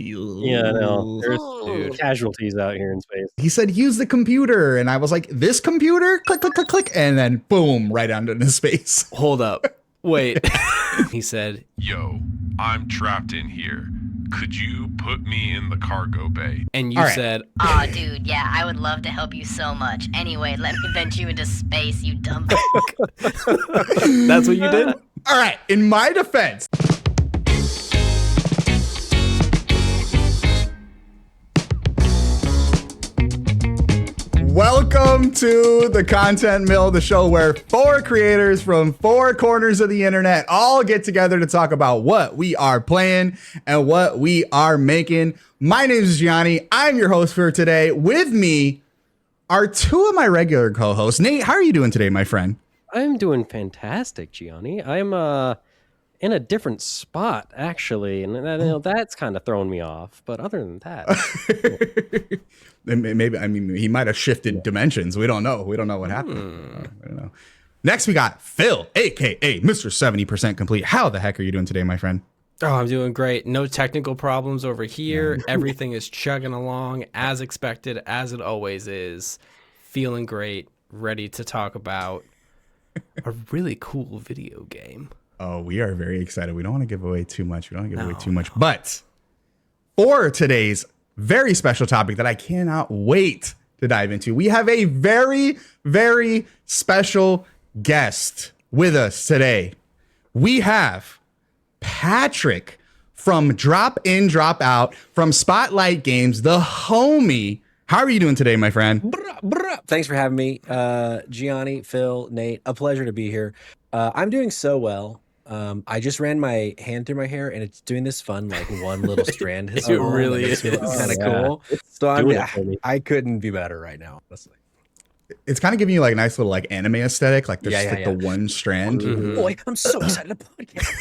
Yeah, I know. There's Dude. casualties out here in space. He said, use the computer. And I was like, this computer? Click, click, click, click. And then boom, right onto his face. Hold up. Wait. He said, Yo, I'm trapped in here. Could you put me in the cargo bay? and you said, Aw, dude, yeah, I would love to help you so much. Anyway, let me vent you into space, you dumb fuck. that's what you did? All right. In my defense, welcome to the Content Mill, the show where four creators from four corners of the internet all get together to talk about what we are playing and what we are making. My name is Gianni. I'm your host for today. With me are two of my regular co-hosts. Nate, how are you doing today, my friend? I'm doing fantastic, Gianni. I'm in a different spot, actually, and that's kind of thrown me off. But other than that, Maybe, I mean, he might have shifted dimensions. We don't know. We don't know what happened. I don't know. Next, we got Phil, aka Mr. 70% Complete. How the heck are you doing today, my friend? Oh, I'm doing great. No technical problems over here. Everything is chugging along as expected, as it always is. Feeling great. Ready to talk about a really cool video game. Oh, we are very excited. We don't want to give away too much. But for today's very special topic that I cannot wait to dive into, we have a very, very special guest with us today. We have Patrick from Drop In, Drop Out from Spotlight Games, the homie. How are you doing today, my friend? Thanks for having me, Gianni, Phil, Nate. A pleasure to be here. I'm doing so well. I just ran my hand through my hair, and it's doing this fun, like one little strand. It really is. Kind of cool. So I couldn't be better right now, honestly. It's kind of giving you like a nice little like anime aesthetic, like there's the one strand. Boy, I'm so excited to podcast.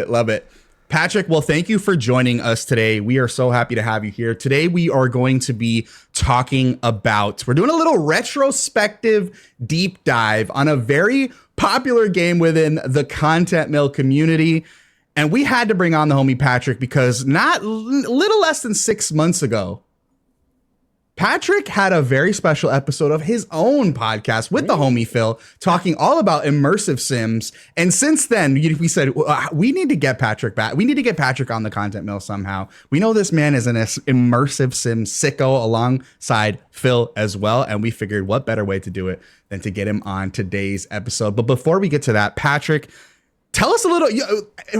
Love it. Patrick, well, thank you for joining us today. We are so happy to have you here. Today, we are going to be talking about, we're doing a little retrospective deep dive on a very popular game within the Content Mill community. And we had to bring on the homie Patrick because little less than 6 months ago, Patrick had a very special episode of his own podcast with the homie Phil, talking all about immersive sims. And since then, we said, we need to get Patrick back. We need to get Patrick on the Content Mill somehow. We know this man is an immersive sim sicko alongside Phil as well. And we figured what better way to do it than to get him on today's episode. But before we get to that, Patrick, tell us a little,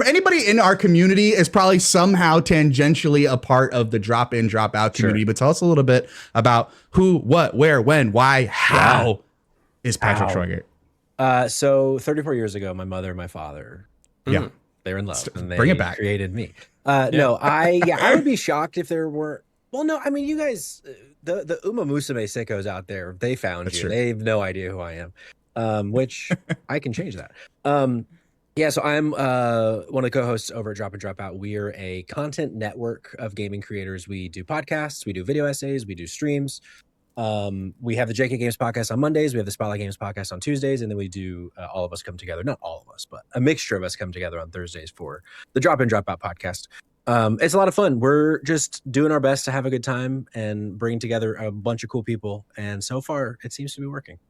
anybody in our community is probably somehow tangentially a part of the Drop In, Drop Out community, but tell us a little bit about who, what, where, when, why, how is Patrick Schweiger? So 34 years ago, my mother and my father, they were in love, and they bring it back. Created me. No, I would be shocked if there weren't. Well, no, I mean, you guys, the Uma Musume sickos out there, they found you. True. They have no idea who I am, which I can change that. Yeah, so I'm one of the co-hosts over at Drop In, Drop Out. We're a content network of gaming creators. We do podcasts, we do video essays, we do streams. We have the JK Games podcast on Mondays. We have the Spotlight Games podcast on Tuesdays. And then we do all of us come together. Not all of us, but a mixture of us come together on Thursdays for the Drop In, Drop Out podcast. It's a lot of fun. We're just doing our best to have a good time and bring together a bunch of cool people. And so far, it seems to be working.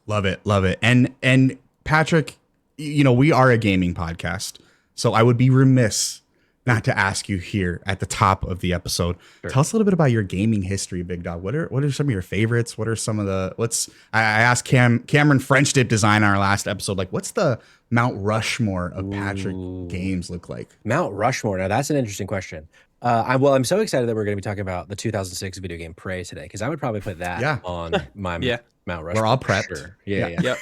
Love it. And Patrick, we are a gaming podcast, so I would be remiss not to ask you here at the top of the episode. Sure. Tell us a little bit about your gaming history, Big Dog. What are some of your favorites? What are some of the I asked Cameron French Dip Design on our last episode, like what's the Mount Rushmore of Patrick games look like? Mount Rushmore. Now that's an interesting question. I'm so excited that we're going to be talking about the 2006 video game Prey today, because I would probably put that on my Mount Rushmore. We're all prepped. Sure. Yeah.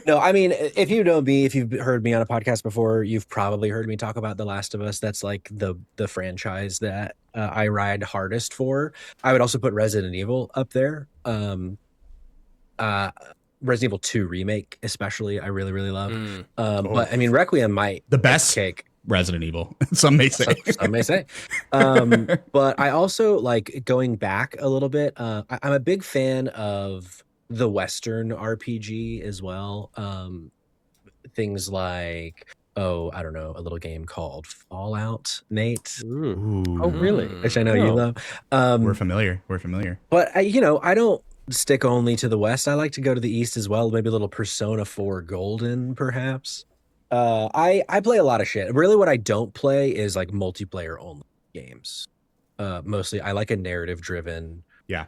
No, I mean, if you know me, if you've heard me on a podcast before, you've probably heard me talk about The Last of Us. That's like the franchise that I ride hardest for. I would also put Resident Evil up there. Resident Evil 2 remake, especially, I really, really love. But I mean, Requiem might the best cake. Resident Evil, some may say. Some may say. But I also like going back a little bit. I'm a big fan of the Western RPG as well. Things like I don't know, a little game called Fallout, Nate, Oh, really? which I know you Oh. love. We're familiar. We're familiar. But I don't stick only to the West. I like to go to the East as well. Maybe a little Persona 4 Golden, perhaps. I play a lot of shit. Really, what I don't play is like multiplayer only games. Mostly, I like a narrative driven. Yeah.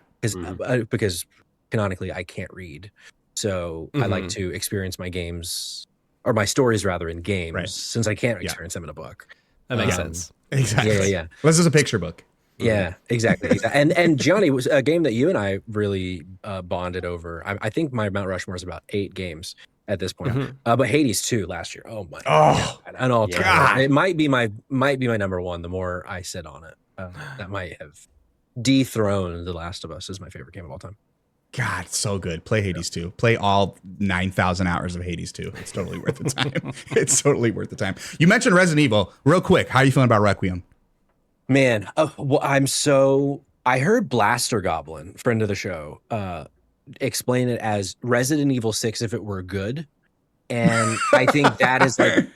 Because canonically, I can't read, so I like to experience my games or my stories rather in games, Right. since I can't experience them in a book. That makes sense. Exactly. Yeah. This is a picture book. Yeah, exactly. And Gianni, was a game that you and I really bonded over. I think my Mount Rushmore is about 8 games at this point. But Hades 2 last year. Oh my god. An all time. God. It might be my number one the more I sit on it. That might have dethroned The Last of Us as my favorite game of all time. God, so good. Play Hades 2. Play all 9,000 hours of Hades 2. It's totally worth the time. It's totally worth the time. You mentioned Resident Evil. Real quick, how are you feeling about Requiem? Man, well, I heard Blaster Goblin, friend of the show, explain it as Resident Evil 6 if it were good. And I think that is like,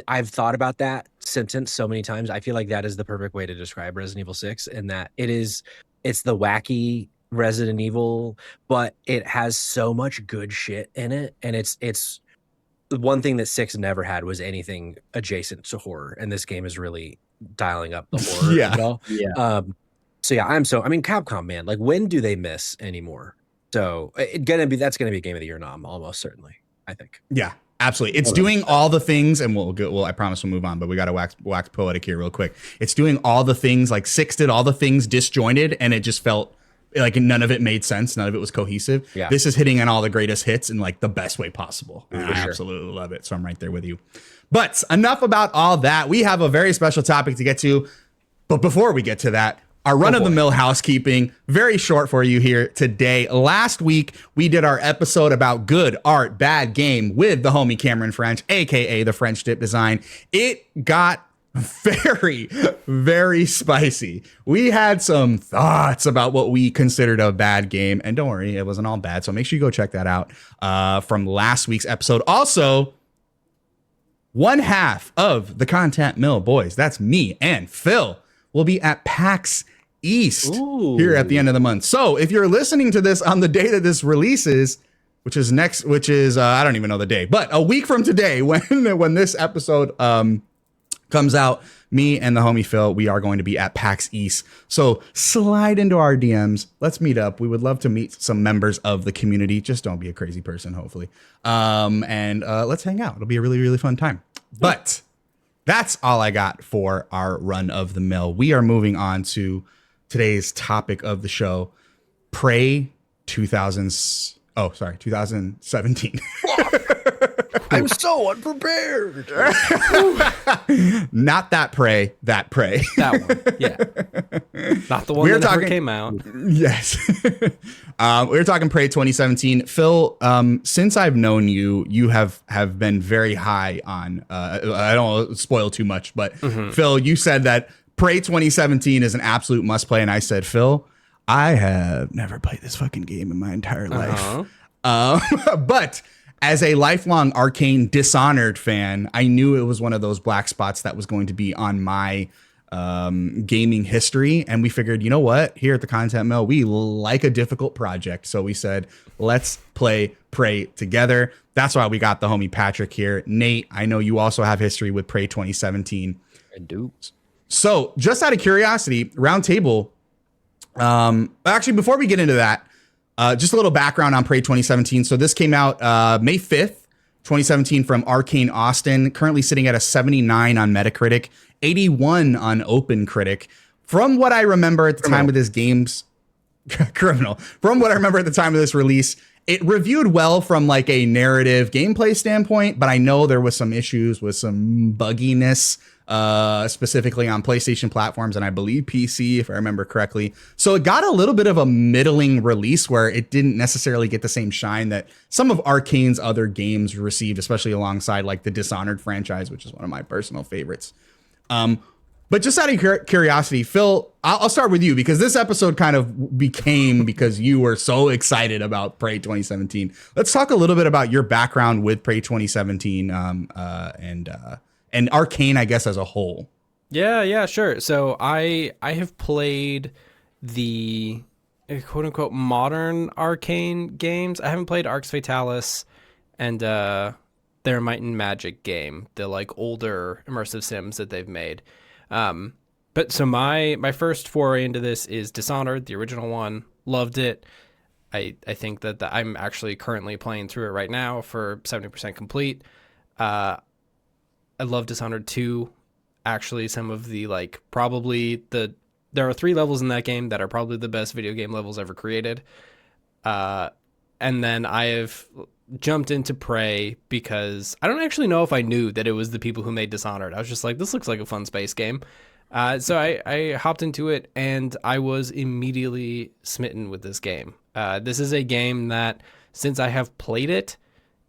I've thought about that sentence so many times. I feel like that is the perfect way to describe Resident Evil 6, and that it's the wacky Resident Evil, but it has so much good shit in it. And it's the one thing that 6 never had was anything adjacent to horror. And this game is really dialing up the horror of it all. Yeah. So yeah, Capcom, man, like when do they miss anymore? So that's gonna be a game of the year nom, almost certainly, I think. Yeah, absolutely. It's doing all the things, and I promise we'll move on, but we got to wax poetic here real quick. It's doing all the things, like 6 did all the things disjointed, and it just felt like none of it made sense. None of it was cohesive. Yeah. This is hitting on all the greatest hits in like the best way possible. And I sure. absolutely love it. So I'm right there with you. But enough about all that. We have a very special topic to get to. But before we get to that, our run-of-the-mill housekeeping, very short for you here today. Last week, we did our episode about good art, bad game with the homie Cameron French, a.k.a. the French Dip Design. It got very, very spicy. We had some thoughts about what we considered a bad game. And don't worry, it wasn't all bad. So make sure you go check that out from last week's episode. Also, one half of the Content Mill boys, that's me and Phil, will be at PAX East here at the end of the month. So if you're listening to this on the day that this releases, which is I don't even know the day, but a week from today, when this episode comes out, me and the homie Phil, we are going to be at PAX East. So slide into our DMs. Let's meet up. We would love to meet some members of the community. Just don't be a crazy person, hopefully. And let's hang out. It'll be a really, really fun time. But that's all I got for our run of the mill. We are moving on to today's topic of the show, Prey 2017. I'm so unprepared. Not that Prey, that Prey. That one, yeah. Not the one that never came out. Yes. We're talking Prey 2017. Phil, since I've known you, you have been very high on, I don't want to spoil too much, but Phil, you said that Prey 2017 is an absolute must play. And I said, Phil, I have never played this fucking game in my entire life. But as a lifelong Arcane Dishonored fan, I knew it was one of those black spots that was going to be on my gaming history. And we figured, you know what? Here at the Content Mill, we like a difficult project. So we said, let's play Prey together. That's why we got the homie Patrick here. Nate, I know you also have history with Prey 2017. I do. So just out of curiosity, round table. Actually, before we get into that, just a little background on Prey 2017. So this came out May 5th, 2017 from Arcane Austin, currently sitting at a 79 on Metacritic, 81 on OpenCritic. From what I remember at the time of this game's criminal, from what I remember at the time of this release, it reviewed well from like a narrative gameplay standpoint, but I know there was some issues with some bugginess, specifically on PlayStation platforms and I believe PC, if I remember correctly. So it got a little bit of a middling release where it didn't necessarily get the same shine that some of Arcane's other games received, especially alongside like the Dishonored franchise, which is one of my personal favorites. But But just out of curiosity, Phil, I'll start with you because this episode kind of became because you were so excited about Prey 2017. Let's talk a little bit about your background with Prey 2017 and Arcane, I guess, as a whole. Yeah, sure. So I have played the quote unquote modern Arcane games. I haven't played Arx Fatalis and their Might and Magic game, the like older immersive sims that they've made. But so my first foray into this is Dishonored, the original one. Loved it. I think that I'm actually currently playing through it right now for 70% complete. I love Dishonored 2. Actually, some of the like there are 3 levels in that game that are probably the best video game levels ever created. And then I have jumped into Prey because I don't actually know if I knew that it was the people who made Dishonored. I was just like, this looks like a fun space game. So I hopped into it and I was immediately smitten with this game. This is a game that since I have played it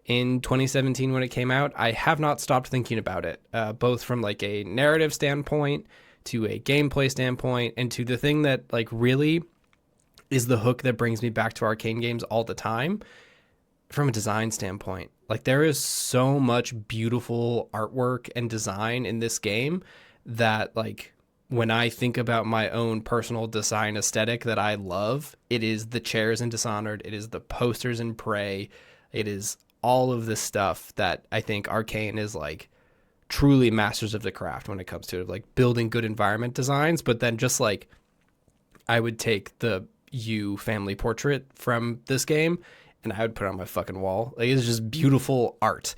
in 2017 when it came out, I have not stopped thinking about it, both from like a narrative standpoint to a gameplay standpoint and to the thing that like really is the hook that brings me back to Arcane games all the time from a design standpoint. Like there is so much beautiful artwork and design in this game that like when I think about my own personal design aesthetic that I love, it is the chairs in Dishonored, it is the posters in Prey, it is all of this stuff that I think Arcane is like truly masters of the craft when it comes to like building good environment designs. But then just like I would take the You family portrait from this game and I would put it on my fucking wall. Like it's just beautiful art.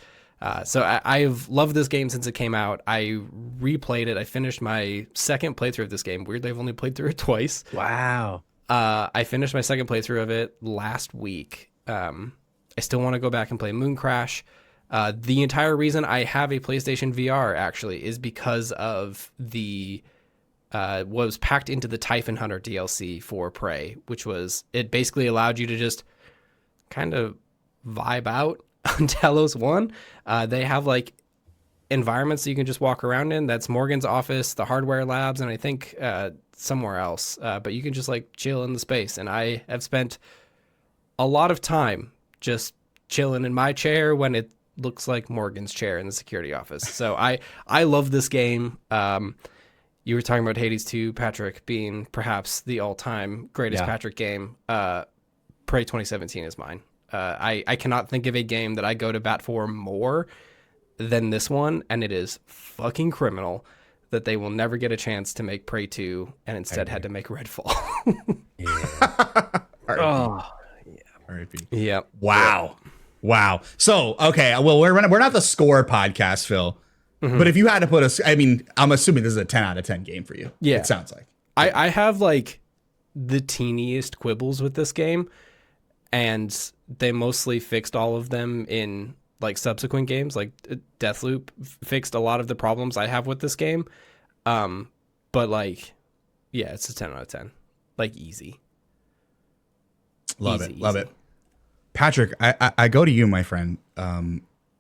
So I've loved this game since it came out. I replayed it. I finished my second playthrough of this game. Weirdly, I've only played through it twice. Wow. I finished my second playthrough of it last week. I still want to go back and play Moon Crash. The entire reason I have a PlayStation VR actually is because of the what was packed into the Typhon Hunter DLC for Prey, which was it basically allowed you to just kind of vibe out on Talos 1. They have like environments that you can just walk around in. That's Morgan's office, the hardware labs, and I think somewhere else. But you can just like chill in the space. And I have spent a lot of time just chilling in my chair when it looks like Morgan's chair in the security office. So I love this game. You were talking about Hades 2, Patrick, being perhaps the all-time greatest Patrick game. Prey 2017 is mine. I cannot think of a game that I go to bat for more than this one, and it is fucking criminal that they will never get a chance to make Prey 2 and instead had to make Redfall. R.I.P. Yeah. Wow. So, okay, well, we're not the score podcast, Phil. Mm-hmm. But if you had to put I mean, I'm assuming this is a 10 out of 10 game for you. Yeah. It sounds like. I have like the teeniest quibbles with this game, and they mostly fixed all of them in like subsequent games. Like Deathloop fixed a lot of the problems I have with this game. But like, yeah, it's a 10 out of 10. Like easy. Love it. Patrick, I go to you, my friend.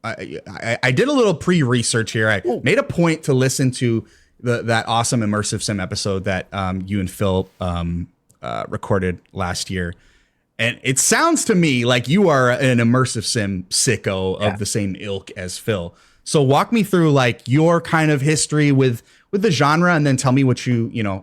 I did a little pre-research here. I made a point to listen to that awesome immersive sim episode that you and Phil recorded last year. And it sounds to me like you are an immersive sim sicko of the same ilk as Phil. So walk me through like your kind of history with the genre, and then tell me what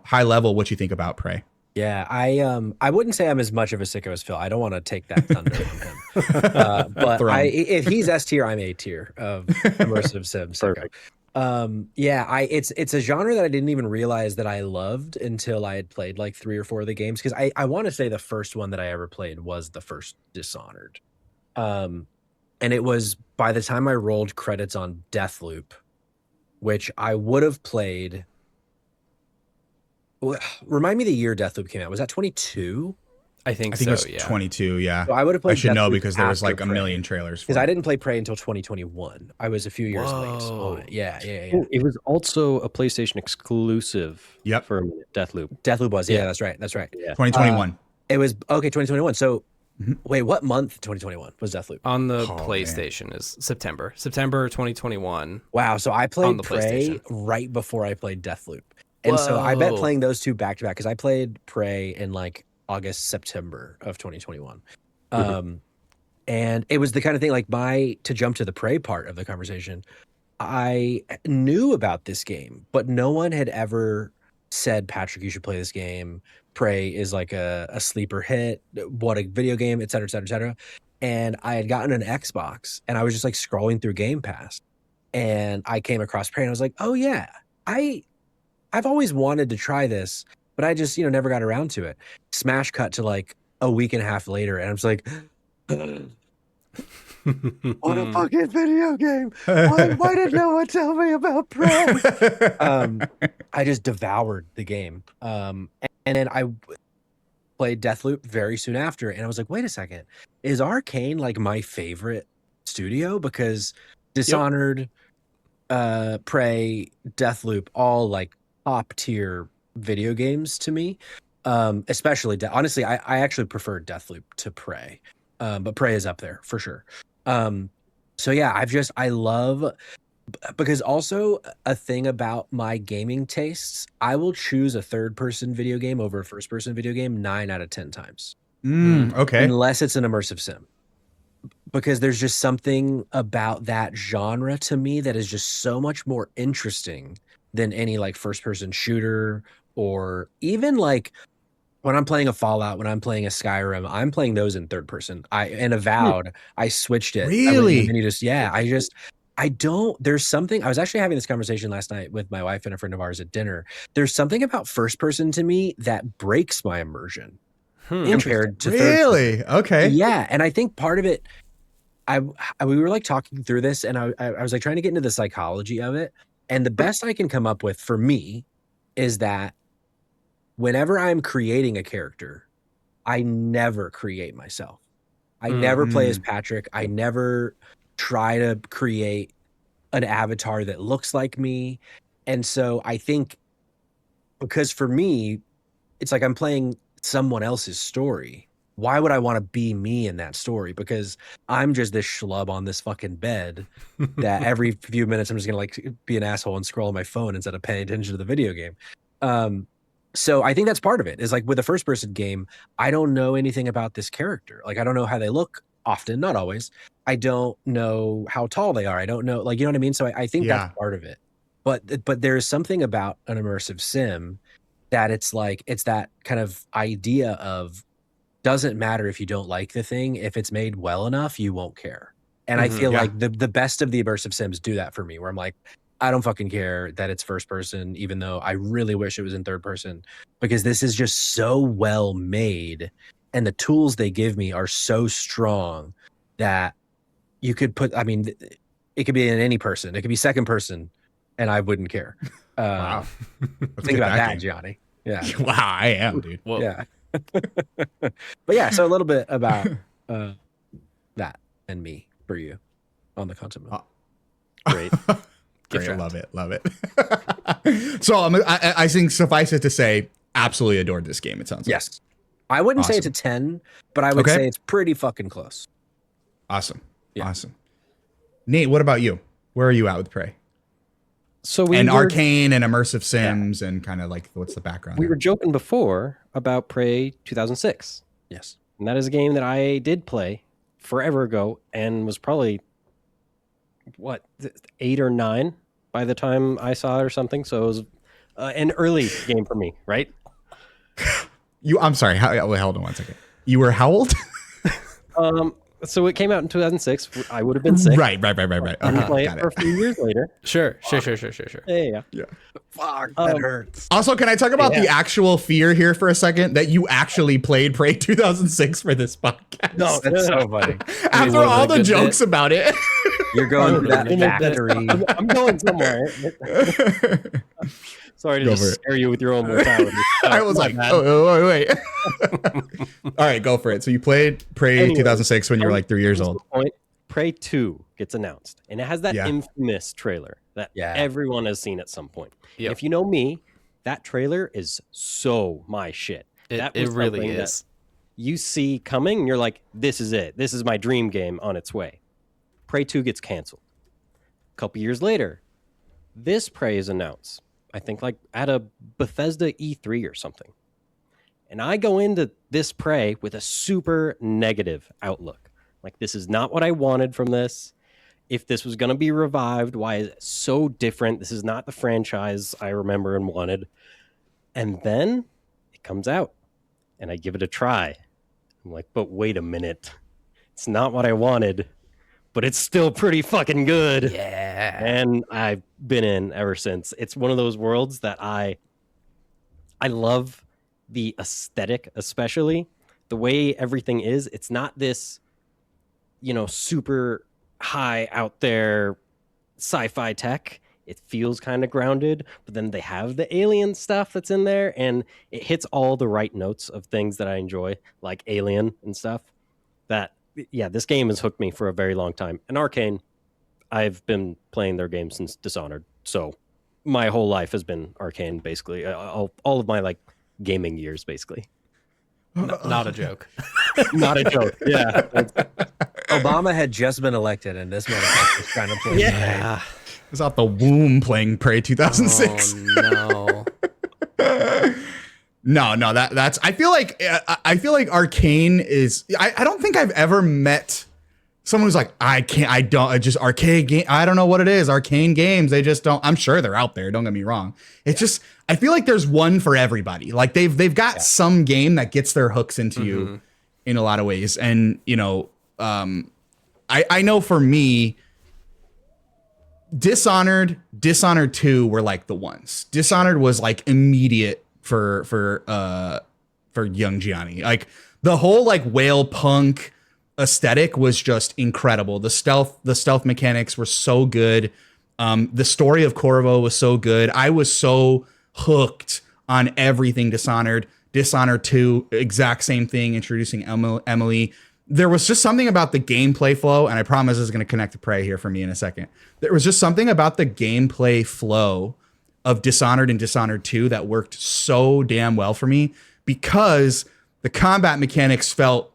high level, what you think about Prey. Yeah, I wouldn't say I'm as much of a sicko as Phil. I don't want to take that thunder from him. But if he's S tier, I'm A tier of immersive sim sicko. It's a genre that I didn't even realize that I loved until I had played like 3 or 4 of the games, because I want to say the first one that I ever played was the first Dishonored. And it was by the time I rolled credits on Deathloop, which I would have played. Remind me the year Deathloop came out. Was that 22? I think it was 22, yeah. So I would have played I should Deathloop know because there was like a Prey, million trailers for because it. I didn't play Prey until 2021. I was a few years late. So yeah. Oh, it was also a PlayStation exclusive. Yep. For a minute, Deathloop. Deathloop was, yeah, that's right. Yeah. 2021. It was, okay, 2021. So wait, what month 2021 was Deathloop? On the PlayStation is September 2021. Wow, so I on played the Prey PlayStation. right before I played Deathloop. And so I bet Whoa. playing those two back to back, because I played Prey in like August, September of 2021. And it was the kind of thing like to jump to the Prey part of the conversation, I knew about this game, but no one had ever said, Patrick, you should play this game. Prey is like a sleeper hit. What a video game, et cetera, et cetera, et cetera. And I had gotten an Xbox and I was just like scrolling through Game Pass and I came across Prey and I was like, oh yeah, I've always wanted to try this, but I just, never got around to it. Smash cut to like a week and a half later and I was like, what a fucking video game. Why did no one tell me about Prey? I just devoured the game. And then I played Deathloop very soon after. And I was like, wait a second. Is Arcane like my favorite studio? Because Dishonored, Prey, Deathloop, all like top tier video games to me. Especially, honestly, I actually prefer Deathloop to Prey. But Prey is up there for sure. So yeah, I love, because also a thing about my gaming tastes, I will choose a third person video game over a first person video game 9 out of 10 times. Okay. Unless it's an immersive sim. Because there's just something about that genre to me that is just so much more interesting than any like first person shooter, or even like when I'm playing a Fallout, when I'm playing a Skyrim, I'm playing those in third person. And Avowed, I switched it. Really? I don't, there's something, I was actually having this conversation last night with my wife and a friend of ours at dinner. There's something about first person to me that breaks my immersion compared to third person. Really? Okay. Yeah. And I think part of it, we were like talking through this and I was like trying to get into the psychology of it. And the best I can come up with for me is that whenever I'm creating a character, I never create myself. I never play as Patrick. I never try to create an avatar that looks like me. And so I think, because for me, it's like I'm playing someone else's story. Why would I want to be me in that story? Because I'm just this schlub on this fucking bed that every few minutes I'm just gonna like be an asshole and scroll on my phone instead of paying attention to the video game. So I think that's part of it, is like with a first person game, I don't know anything about this character. Like I don't know how they look often, not always. I don't know how tall they are. I don't know, like, you know what I mean? So I think that's part of it. But there's something about an immersive sim that it's like, it's that kind of idea of, doesn't matter if you don't like the thing, if it's made well enough, you won't care. And I feel like the best of the immersive sims do that for me, where I'm like, I don't fucking care that it's first person, even though I really wish it was in third person, because this is just so well made and the tools they give me are so strong that you could put, I mean, it could be in any person. It could be second person and I wouldn't care. Wow. Think about that, Gianni. Yeah. Wow, I am, dude. Whoa. Yeah. But yeah, so a little bit about that and me for you on the continent. Great. Great. Love it. So I think suffice it to say, absolutely adored this game. It sounds like. Yes. I wouldn't say it's a 10, but I would say it's pretty fucking close. Awesome. Yeah. Awesome. Nate, what about you? Where are you at with Prey? So Arcane and immersive sims and kind of like, what's the background? We were joking before about Prey 2006. Yes. And that is a game that I did play forever ago and was probably, 8 or 9 by the time I saw it or something. So it was an early game for me, right? I'm sorry. Hold on one second. You were how old? So it came out in 2006. I would have been 6. Right. And play it for a few years later. Sure. Yeah. Fuck, that hurts. Also, can I talk about the actual fear here for a second that you actually played Prey 2006 for this podcast? No, that's so funny. After all the jokes about it. You're going to that factory. I'm going somewhere. Sorry to just scare you with your own mortality. I was like, wait. All right, go for it. So you played Prey 2006 when you were like 3 years old. Prey 2 gets announced, and it has that infamous trailer that everyone has seen at some point. Yep. If you know me, that trailer is so my shit. It really is. You see coming, and you're like, this is it. This is my dream game on its way. Prey 2 gets canceled. A couple years later, this Prey is announced. I think like at a Bethesda E3 or something. And I go into this Prey with a super negative outlook. Like, this is not what I wanted from this. If this was going to be revived, why is it so different? This is not the franchise I remember and wanted. And then it comes out and I give it a try. I'm like, but wait a minute. It's not what I wanted, but it's still pretty fucking good. Yeah. And I've been in ever since. It's one of those worlds that I love the aesthetic, especially the way everything is. It's not this, super high out there sci-fi tech. It feels kind of grounded, but then they have the alien stuff that's in there, and it hits all the right notes of things that I enjoy, like Alien and stuff. This game has hooked me for a very long time. And Arcane, I've been playing their game since Dishonored, so my whole life has been Arcane, basically. All of my like gaming years, basically. Not a joke. Not a joke. Yeah. Obama had just been elected, and this motherfucker was trying to play. Yeah. It was out the womb playing Prey 2006. Oh, No, that's I feel like Arcane is I don't think I've ever met someone who's like, I just arcade game. I don't know what it is. Arcane games. They just don't. I'm sure they're out there. Don't get me wrong. It's just, I feel like there's one for everybody. Like they've got some game that gets their hooks into you in a lot of ways. And, I know for me, Dishonored 2 were like the ones. Dishonored was like immediate for young Gianni. Like the whole like whale punk aesthetic was just incredible. The stealth mechanics were so good. The story of Corvo was so good. I was so hooked on everything Dishonored. Dishonored 2, exact same thing, introducing Emily. There was just something about the gameplay flow, and I promise this is going to connect to Prey here for me in a second. There was just something about the gameplay flow of Dishonored and Dishonored 2 that worked so damn well for me, because the combat mechanics felt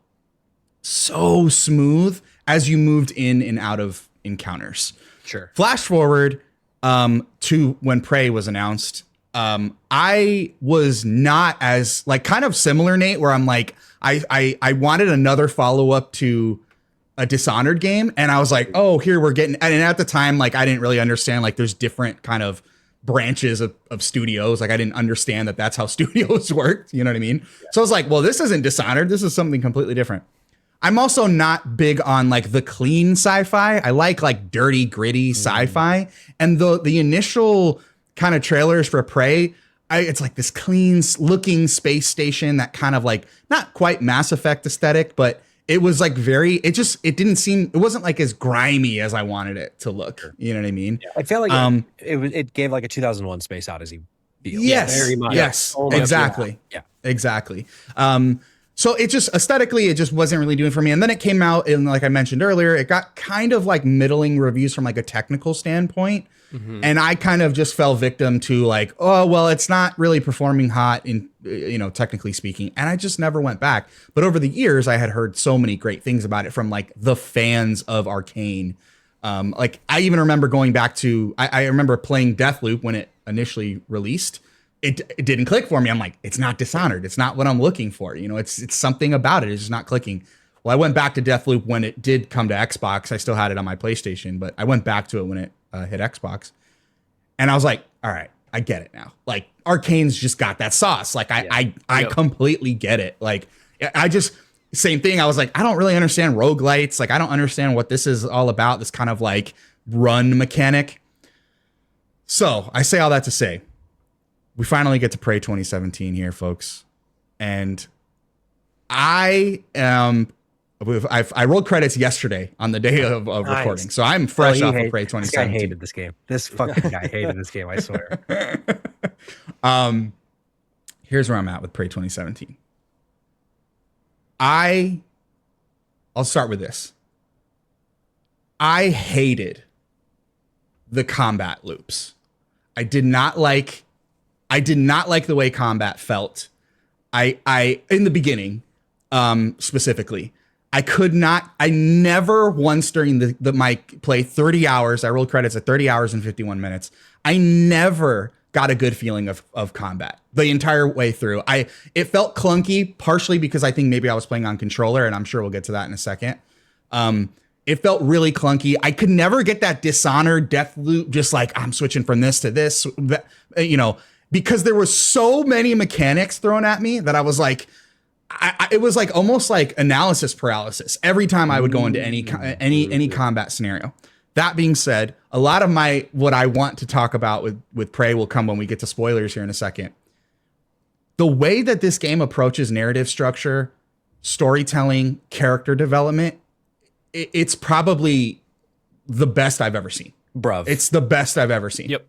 so smooth as you moved in and out of encounters. Sure. Flash forward to when Prey was announced. I was not as like kind of similar, Nate, where I'm like, I wanted another follow-up to a Dishonored game. And I was like, oh, here we're getting, and at the time, like, I didn't really understand, like, there's different kind of branches of studios. Like, I didn't understand that that's how studios worked. You know what I mean? Yeah. So I was like, well, this isn't Dishonored. This is something completely different. I'm also not big on like the clean sci-fi. I like dirty, gritty sci-fi. And the initial kind of trailers for Prey, it's like this clean looking space station that kind of like not quite Mass Effect aesthetic, but it was like it wasn't like as grimy as I wanted it to look. You know what I mean? Yeah. I feel like it gave like a 2001 Space Odyssey feel. Yes, very much. yes, exactly. Yeah, exactly. So it just aesthetically, it just wasn't really doing for me. And then it came out, and like I mentioned earlier, it got kind of like middling reviews from like a technical standpoint. Mm-hmm. And I kind of just fell victim to like, oh, well, it's not really performing hot in, technically speaking. And I just never went back. But over the years, I had heard so many great things about it from like the fans of Arcane. Like I even remember going back to, I remember playing Deathloop when it initially released. It didn't click for me. I'm like, it's not Dishonored. It's not what I'm looking for. It's something about it. It's just not clicking. Well, I went back to Deathloop when it did come to Xbox. I still had it on my PlayStation, but I went back to it when it hit Xbox. And I was like, all right, I get it now. Like Arcane's just got that sauce. Like I completely get it. Like I just, same thing. I was like, I don't really understand roguelites. Like I don't understand what this is all about. This kind of like run mechanic. So I say all that to say, we finally get to Prey 2017 here, folks. And I rolled credits yesterday on the day of recording. So I'm fresh off of Prey 2017. I hated this game. This fucking guy hated this game, I swear. Here's where I'm at with Prey 2017. I'll start with this. I hated the combat loops. I did not like the way combat felt. I in the beginning, specifically, I never once during my play 30 hours, I rolled credits at 30 hours and 51 minutes. I never got a good feeling of combat the entire way through. It felt clunky, partially because I think maybe I was playing on controller, and I'm sure we'll get to that in a second. It felt really clunky. I could never get that Dishonored death loop, just like I'm switching from this to this, that, because there was so many mechanics thrown at me that I was like, it was like almost like analysis paralysis every time I would go into any combat scenario. That being said, a lot of what I want to talk about with Prey will come when we get to spoilers here in a second. The way that this game approaches narrative structure, storytelling, character development, it's probably the best I've ever seen. Bruv. It's the best I've ever seen. Yep.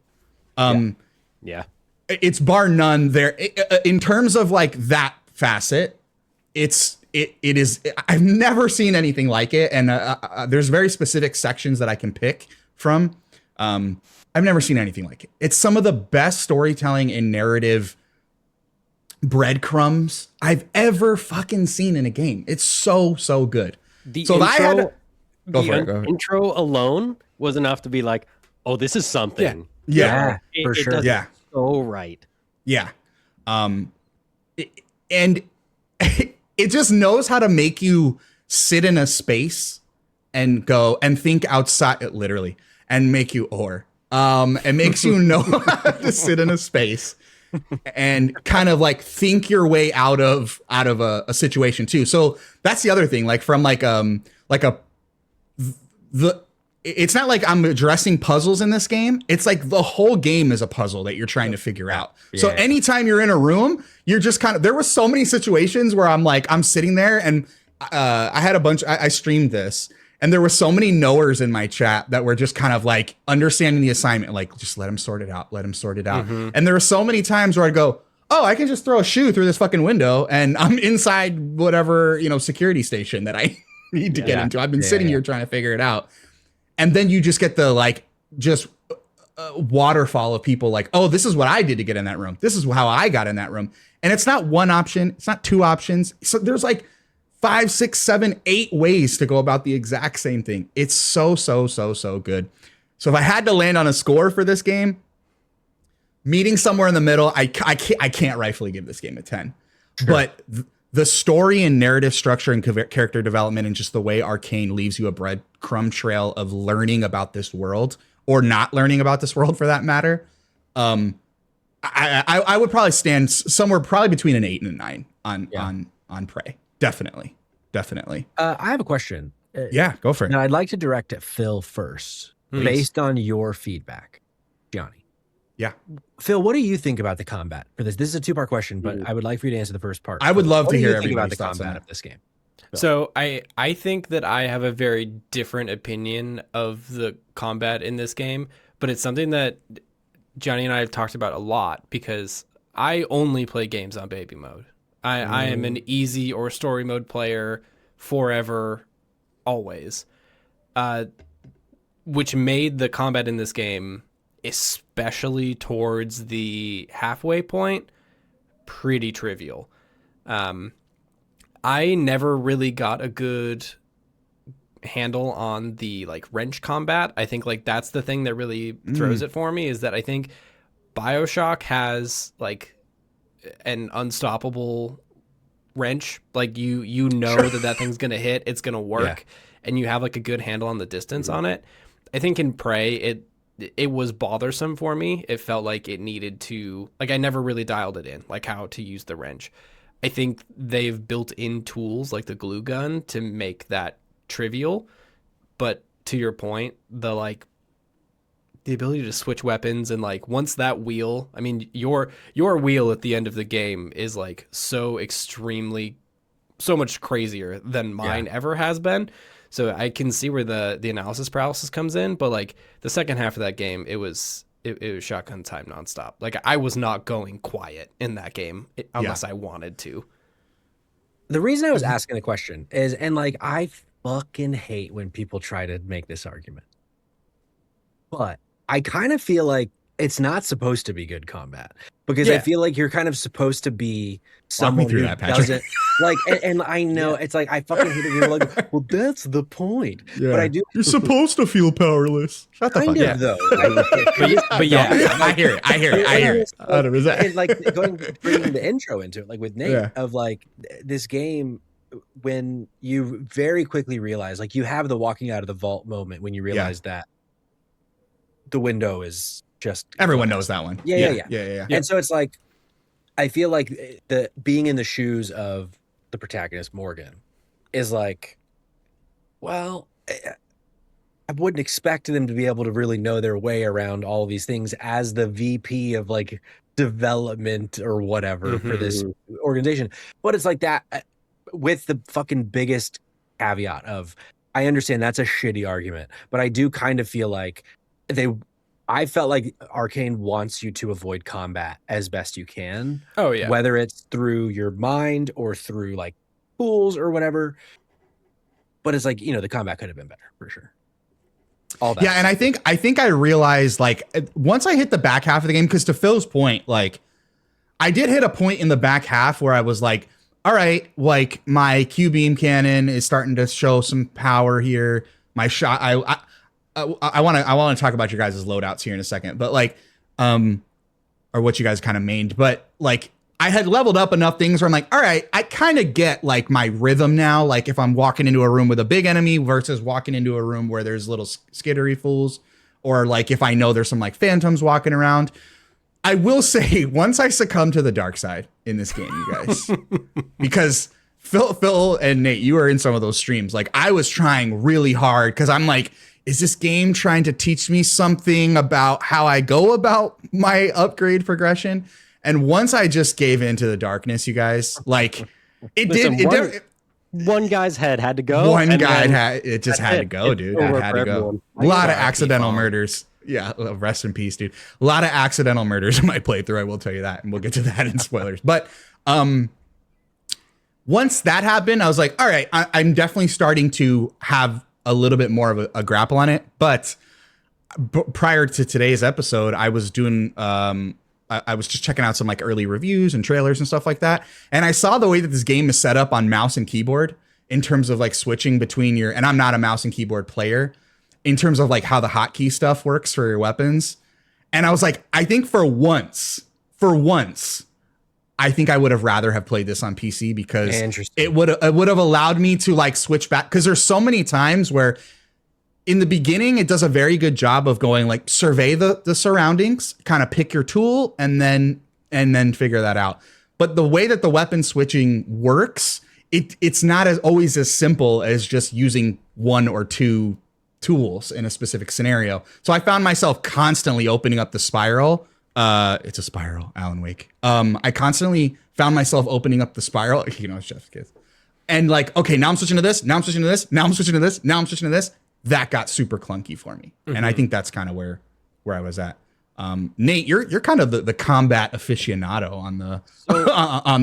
Yeah. It's bar none there. In terms of like that facet, it is, I've never seen anything like it. And there's very specific sections that I can pick from. I've never seen anything like it. It's some of the best storytelling and narrative breadcrumbs I've ever fucking seen in a game. It's so good. The So if I had to- the Go for it. intro alone was enough to be like, oh, this is something. Yeah. For sure. does Yeah. it so right. Yeah. And it just knows how to make you sit in a space and go and think outside, literally, and make you it makes you know how to sit in a space and kind of like think your way out of a situation too. So that's the other thing, like from it's not like I'm addressing puzzles in this game. It's like the whole game is a puzzle that you're trying to figure out. Yeah. So anytime you're in a room, you're just there were so many situations where I'm sitting there and I had I streamed this and there were so many knowers in my chat that were just kind of like understanding the assignment, like just let him sort it out. Mm-hmm. And there were so many times where I'd go, oh, I can just throw a shoe through this fucking window and I'm inside whatever, security station that I need to get into. I've been sitting here trying to figure it out. And then you just get the waterfall of people like, oh, this is what I did to get in that room. This is how I got in that room. And it's not one option. It's not two options. So there's like 5, 6, 7, 8 ways to go about the exact same thing. It's so good. So if I had to land on a score for this game, meeting somewhere in the middle, I can't rightfully give this game a 10. Sure. But the story and narrative structure and character development and just the way Arcane leaves you a breadcrumb trail of learning about this world or not learning about this world for that matter. I would probably stand somewhere probably between an 8 and a 9 on Prey. Definitely. I have a question. Yeah, go for it. Now I'd like to direct at Phil first, based on your feedback, Johnny. Yeah. Phil, what do you think about the combat for this? This is a 2-part question, but I would like for you to answer the first part. I would love to hear everything about the everybody's thoughts on combat that. of this game. So I think that I have a very different opinion of the combat in this game, but it's something that Johnny and I have talked about a lot because I only play games on baby mode. I am an easy or story mode player forever, always, which made the combat in this game, especially towards the halfway point, pretty trivial. I never really got a good handle on the wrench combat. I think that's the thing that really throws it for me, is that I think BioShock has an unstoppable wrench. You know that thing's gonna hit, it's gonna work, and you have a good handle on the distance on it. I think in Prey it was bothersome for me. It felt like it needed to, I never really dialed it in, how to use the wrench. I think they've built in tools like the glue gun to make that trivial. But to your point, the ability to switch weapons and once that wheel, I mean, your wheel at the end of the game is so much crazier than mine ever has been. So I can see where the analysis paralysis comes in, but the second half of that game, it was shotgun time nonstop. I was not going quiet in that game unless I wanted to. The reason I was asking the question is, and I fucking hate when people try to make this argument, but I kind of feel like it's not supposed to be good combat. because Yeah. I feel like you're kind of supposed to be Walk me someone through who that, Patrick. doesn't like, and I know it's like I fucking hate it. You're like, well, that's the point. But I do You're supposed to feel powerless. Shut the kind fuck of up. though. But yeah, I hear it. I hear it. 100%. And like bringing the intro into it, like with Nate, Yeah. of like this game, when you very quickly realize, like you have the walking out of the vault moment when you realize that the window is just Everyone glass. knows that one. Yeah. Yeah. And so it's like, I feel like the being in the shoes of the protagonist Morgan is like, well, I wouldn't expect them to be able to really know their way around all these things as the VP of like development or whatever for this organization. But it's like that with the fucking biggest caveat of, I understand that's a shitty argument, but I do kind of feel like I felt like Arcane wants you to avoid combat as best you can. Oh yeah. Whether it's through your mind or through like tools or whatever. But it's like, the combat could have been better for sure. All that. Yeah, and I think I realized, like, once I hit the back half of the game, because to Phil's point, like, I did hit a point in the back half where I was like, all right, like my Q beam cannon is starting to show some power here. My shot, I want to talk about your guys' loadouts here in a second, but like, or what you guys kind of mained, but like I had leveled up enough things where I'm like, all right, I kind of get like my rhythm now. Like if I'm walking into a room with a big enemy versus walking into a room where there's little skittery fools, or like if I know there's some like phantoms walking around. I will say, once I succumb to the dark side in this game, you guys, because Phil and Nate, you were in some of those streams. Like I was trying really hard because I'm like, is this game trying to teach me something about how I go about my upgrade progression? And once I just gave into the darkness, you guys, like one guy's head had to go. One guy had to go, dude. It had to go. A lot of accidental murders. Yeah, rest in peace, dude. A lot of accidental murders in my playthrough, I will tell you that, and we'll get to that in spoilers. But once that happened, I was like, all right, I'm definitely starting to have a little bit more of a grapple on it. But prior to today's episode, I was doing I was just checking out some like early reviews and trailers and stuff like that, and I saw the way that this game is set up on mouse and keyboard in terms of like switching between your, and I'm not a mouse and keyboard player, in terms of like how the hotkey stuff works for your weapons. And I was like, I think for once, I think I would have rather have played this on PC because it would have allowed me to like switch back. Cause there's so many times where in the beginning, it does a very good job of going like survey the surroundings, kind of pick your tool and then figure that out. But the way that the weapon switching works, it's not always as simple as just using one or two tools in a specific scenario. So I found myself constantly opening up the spiral. It's a spiral, Alan Wake. I constantly found myself opening up the spiral. It's Chef's Kiss. And like, okay, now I'm switching to this. Now I'm switching to this. Now I'm switching to this. Now I'm switching to this. That got super clunky for me. Mm-hmm. And I think that's kind of where I was at. Nate, you're kind of the combat aficionado on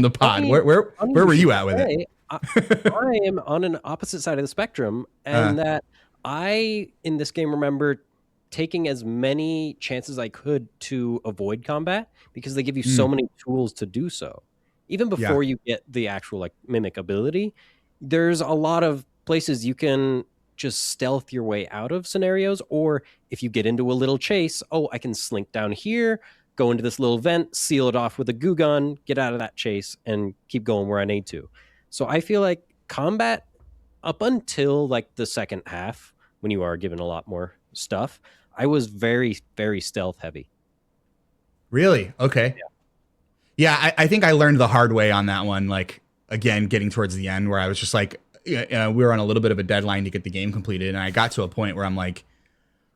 the pod. Where were you at with it? I am on an opposite side of the spectrum, and that I, in this game, remember taking as many chances I could to avoid combat because they give you so many tools to do so. Even before you get the actual like mimic ability, there's a lot of places you can just stealth your way out of scenarios, or if you get into a little chase, I can slink down here, go into this little vent, seal it off with a goo gun, get out of that chase, and keep going where I need to. So I feel like combat up until like the second half, when you are given a lot more stuff, I was very, very stealth heavy. Really? Okay. Yeah, I think I learned the hard way on that one. Like, again, getting towards the end where I was just like, we were on a little bit of a deadline to get the game completed. And I got to a point where I'm like,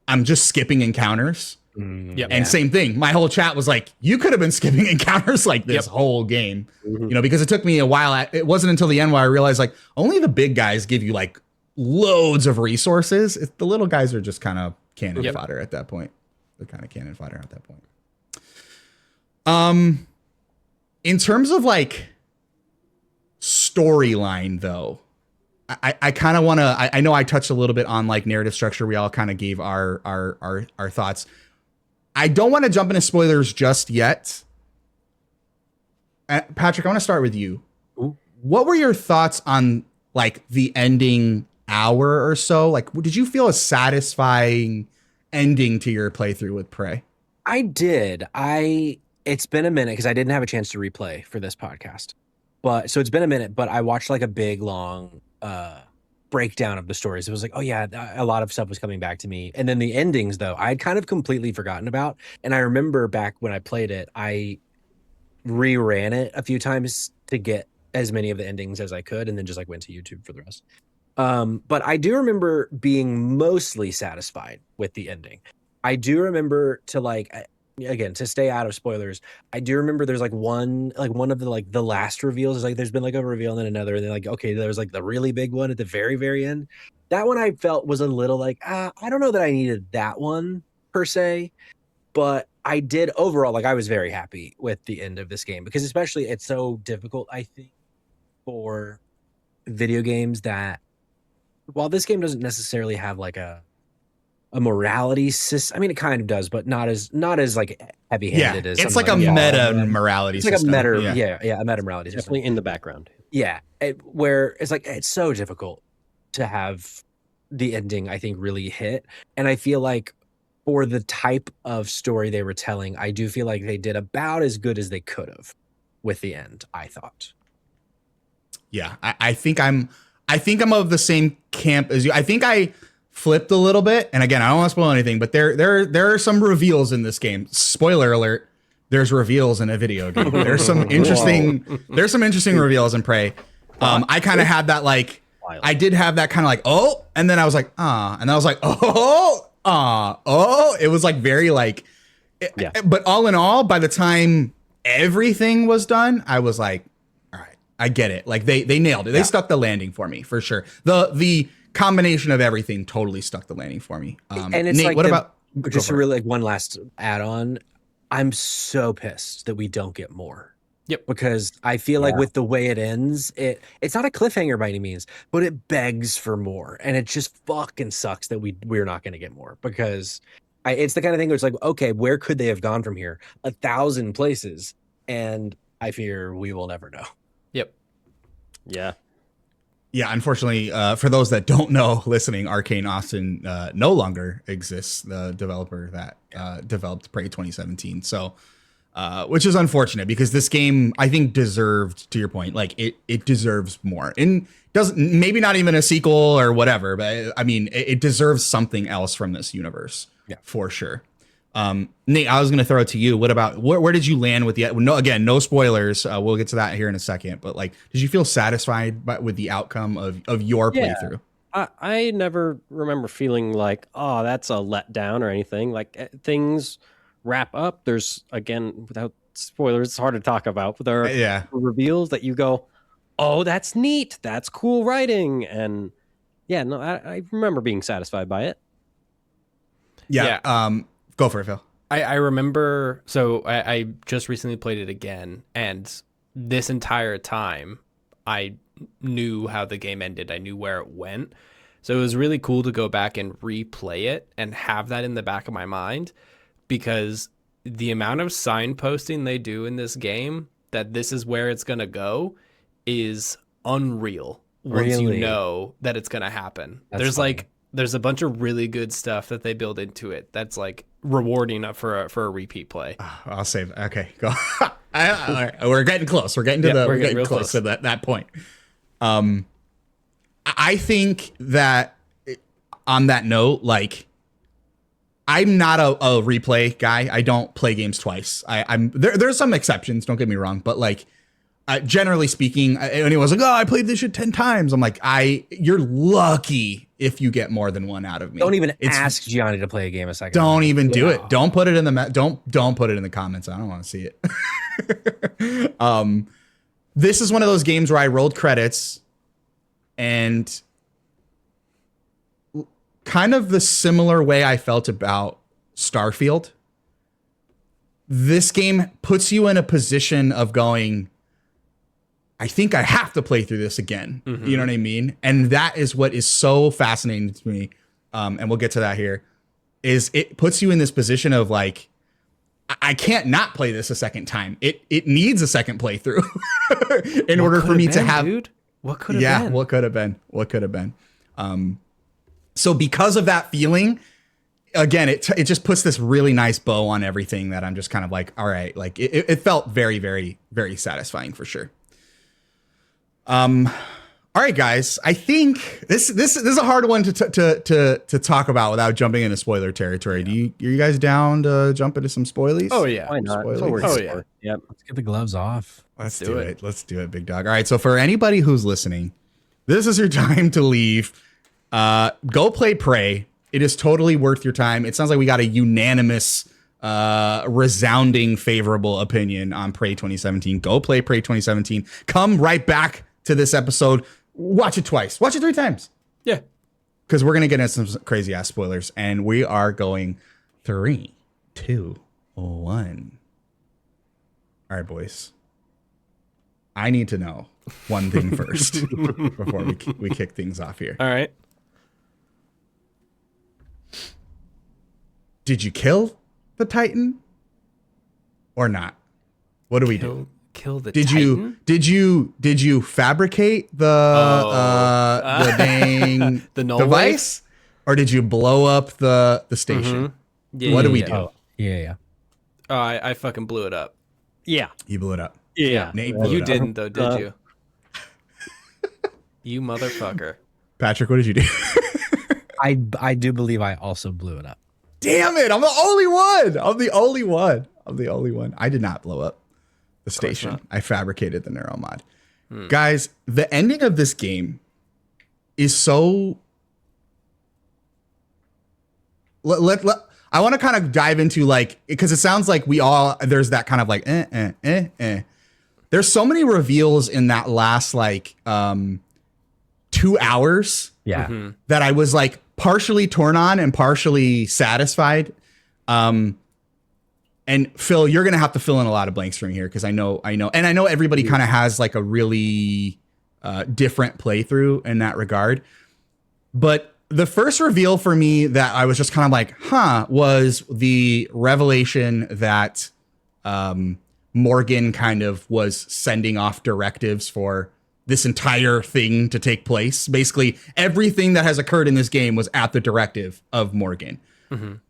I'm just skipping encounters. And same thing. My whole chat was like, you could have been skipping encounters like this whole game, because it took me a while. It wasn't until the end where I realized like only the big guys give you like loads of resources. The little guys are just kind of cannon fodder at that point. They're kind of cannon fodder at that point. In terms of like storyline though, I kind of want to, I know I touched a little bit on like narrative structure. We all kind of gave our thoughts. I don't want to jump into spoilers just yet, Patrick, I want to start with you. Ooh. What were your thoughts on like the ending hour or so? Like, did you feel a satisfying ending to your playthrough with Prey? I did. It's been a minute because I didn't have a chance to replay for this podcast. But so it's been a minute, but I watched like a big long breakdown of the stories. It was like, oh yeah, a lot of stuff was coming back to me. And then the endings though, I had kind of completely forgotten about. And I remember back when I played it, I reran it a few times to get as many of the endings as I could, and then just like went to YouTube for the rest. But I do remember being mostly satisfied with the ending. I do remember to like again, to stay out of spoilers, I do remember there's like one of the like the last reveals is like there's been like a reveal and then another, and then like okay, there's like the really big one at the very, very end. That one I felt was a little like I don't know that I needed that one per se, but I did overall like I was very happy with the end of this game because especially it's so difficult, I think, for video games that while this game doesn't necessarily have like a morality system. I mean, it kind of does, but not as like heavy-handed as it's something like a Fallout. meta morality It's like system. a meta, a meta morality system. Definitely in the background. Yeah, where it's like it's so difficult to have the ending, I think, really hit, and I feel like for the type of story they were telling, I do feel like they did about as good as they could have with the end. I thought. Yeah, I think I'm of the same camp as you. I think I flipped a little bit, and again, I don't want to spoil anything, but there are some reveals in this game. Spoiler alert: there's reveals in a video game. There's some interesting reveals in Prey. I kind of had that like I did have that kind of like oh, and then I was like and then I was like oh. It was like very like, but all in all, by the time everything was done, I was like, all right, I get it. Like they nailed it. They stuck the landing for me for sure. The combination of everything totally stuck the landing for me. And it's Nate, like what about just to really like one last add on? I'm so pissed that we don't get more. Yep. Because I feel like with the way it ends, it's not a cliffhanger by any means, but it begs for more, and it just fucking sucks that we're not going to get more because it's the kind of thing where it's like, okay, where could they have gone from here? 1,000 places, and I fear we will never know. Yep. Yeah. Yeah, unfortunately, for those that don't know, listening, Arcane Austin no longer exists, the developer that developed Prey 2017. So, which is unfortunate because this game, I think, deserved, to your point, like it deserves more. And doesn't maybe not even a sequel or whatever, but I mean, it deserves something else from this universe, for sure. Nate, I was going to throw it to you. What about where did you land with the no spoilers. We'll get to that here in a second. But like, did you feel satisfied with the outcome of your playthrough? I never remember feeling like, oh, that's a letdown or anything. Like things wrap up. There's again, without spoilers, it's hard to talk about. But there are reveals that you go, oh, that's neat. That's cool writing. And I remember being satisfied by it. Yeah. Go for it, Phil. I remember, so I just recently played it again, and this entire time I knew how the game ended. I knew where it went. So it was really cool to go back and replay it and have that in the back of my mind, because the amount of signposting they do in this game that this is where it's going to go is unreal once you know that it's going to happen. There's a bunch of really good stuff that they build into it that's like rewarding for a repeat play. I'll save. Okay, go. All right, we're getting close. We're getting to we're getting close to that point. I think that on that note, like, I'm not a replay guy. I don't play games twice. There's some exceptions. Don't get me wrong, but like. Generally speaking, anyone's like, oh, I played this shit 10 times. I'm like, you're lucky if you get more than one out of me. Don't even ask Gianni to play a game a second. Don't even do it. Don't put it in the don't put it in the comments. I don't want to see it. This is one of those games where I rolled credits and kind of the similar way I felt about Starfield. This game puts you in a position of going, I think I have to play through this again. Mm-hmm. You know what I mean? And that is what is so fascinating to me. And we'll get to that here, is it puts you in this position of like, I can't not play this a second time. It needs a second playthrough in order for me to have. Dude, what could have been? What could have been? What could have been? So because of that feeling, again, it just puts this really nice bow on everything that I'm just kind of like, all right, like it felt very, very, very satisfying for sure. All right, guys, I think this is a hard one to talk about without jumping into spoiler territory. Yeah. Are you guys down to jump into some spoilies? Oh yeah. Why not? Spoilers. Oh yeah. Yep. Let's get the gloves off. Let's do it. Let's do it, big dog. All right, so for anybody who's listening, this is your time to leave. Go play Prey. It is totally worth your time. It sounds like we got a unanimous, resounding favorable opinion on Prey 2017. Go play Prey 2017. Come right back to this episode. Watch it twice. Watch it 3 times. Yeah. Because we're going to get into some crazy ass spoilers. And we are going 3, 2, 1. All right, boys. I need to know one thing first before we kick things off here. All right. Did you kill the Titan or not? What do we do? Kill the Did Titan? did you fabricate the dang The null device, or did you blow up the station? Yeah, What do we yeah. do? Oh, yeah. Oh, I fucking blew it up. Yeah. You blew it up. Yeah. Nate blew You it up. didn't though, did you? You motherfucker. Patrick, what did you do? I do believe I also blew it up. Damn it! I'm the only one. I did not blow up the station. not. I fabricated the neuromod. Guys, the ending of this game is so. I want to kind of dive into like, because it sounds like there's that kind of like There's so many reveals in that last like 2 hours. Yeah. That I was like partially torn on and partially satisfied. And Phil, you're going to have to fill in a lot of blanks for me here, because I know everybody kind of has like a really different playthrough in that regard. But the first reveal for me that I was just kind of like, was the revelation that Morgan kind of was sending off directives for this entire thing to take place. Basically, everything that has occurred in this game was at the directive of Morgan. And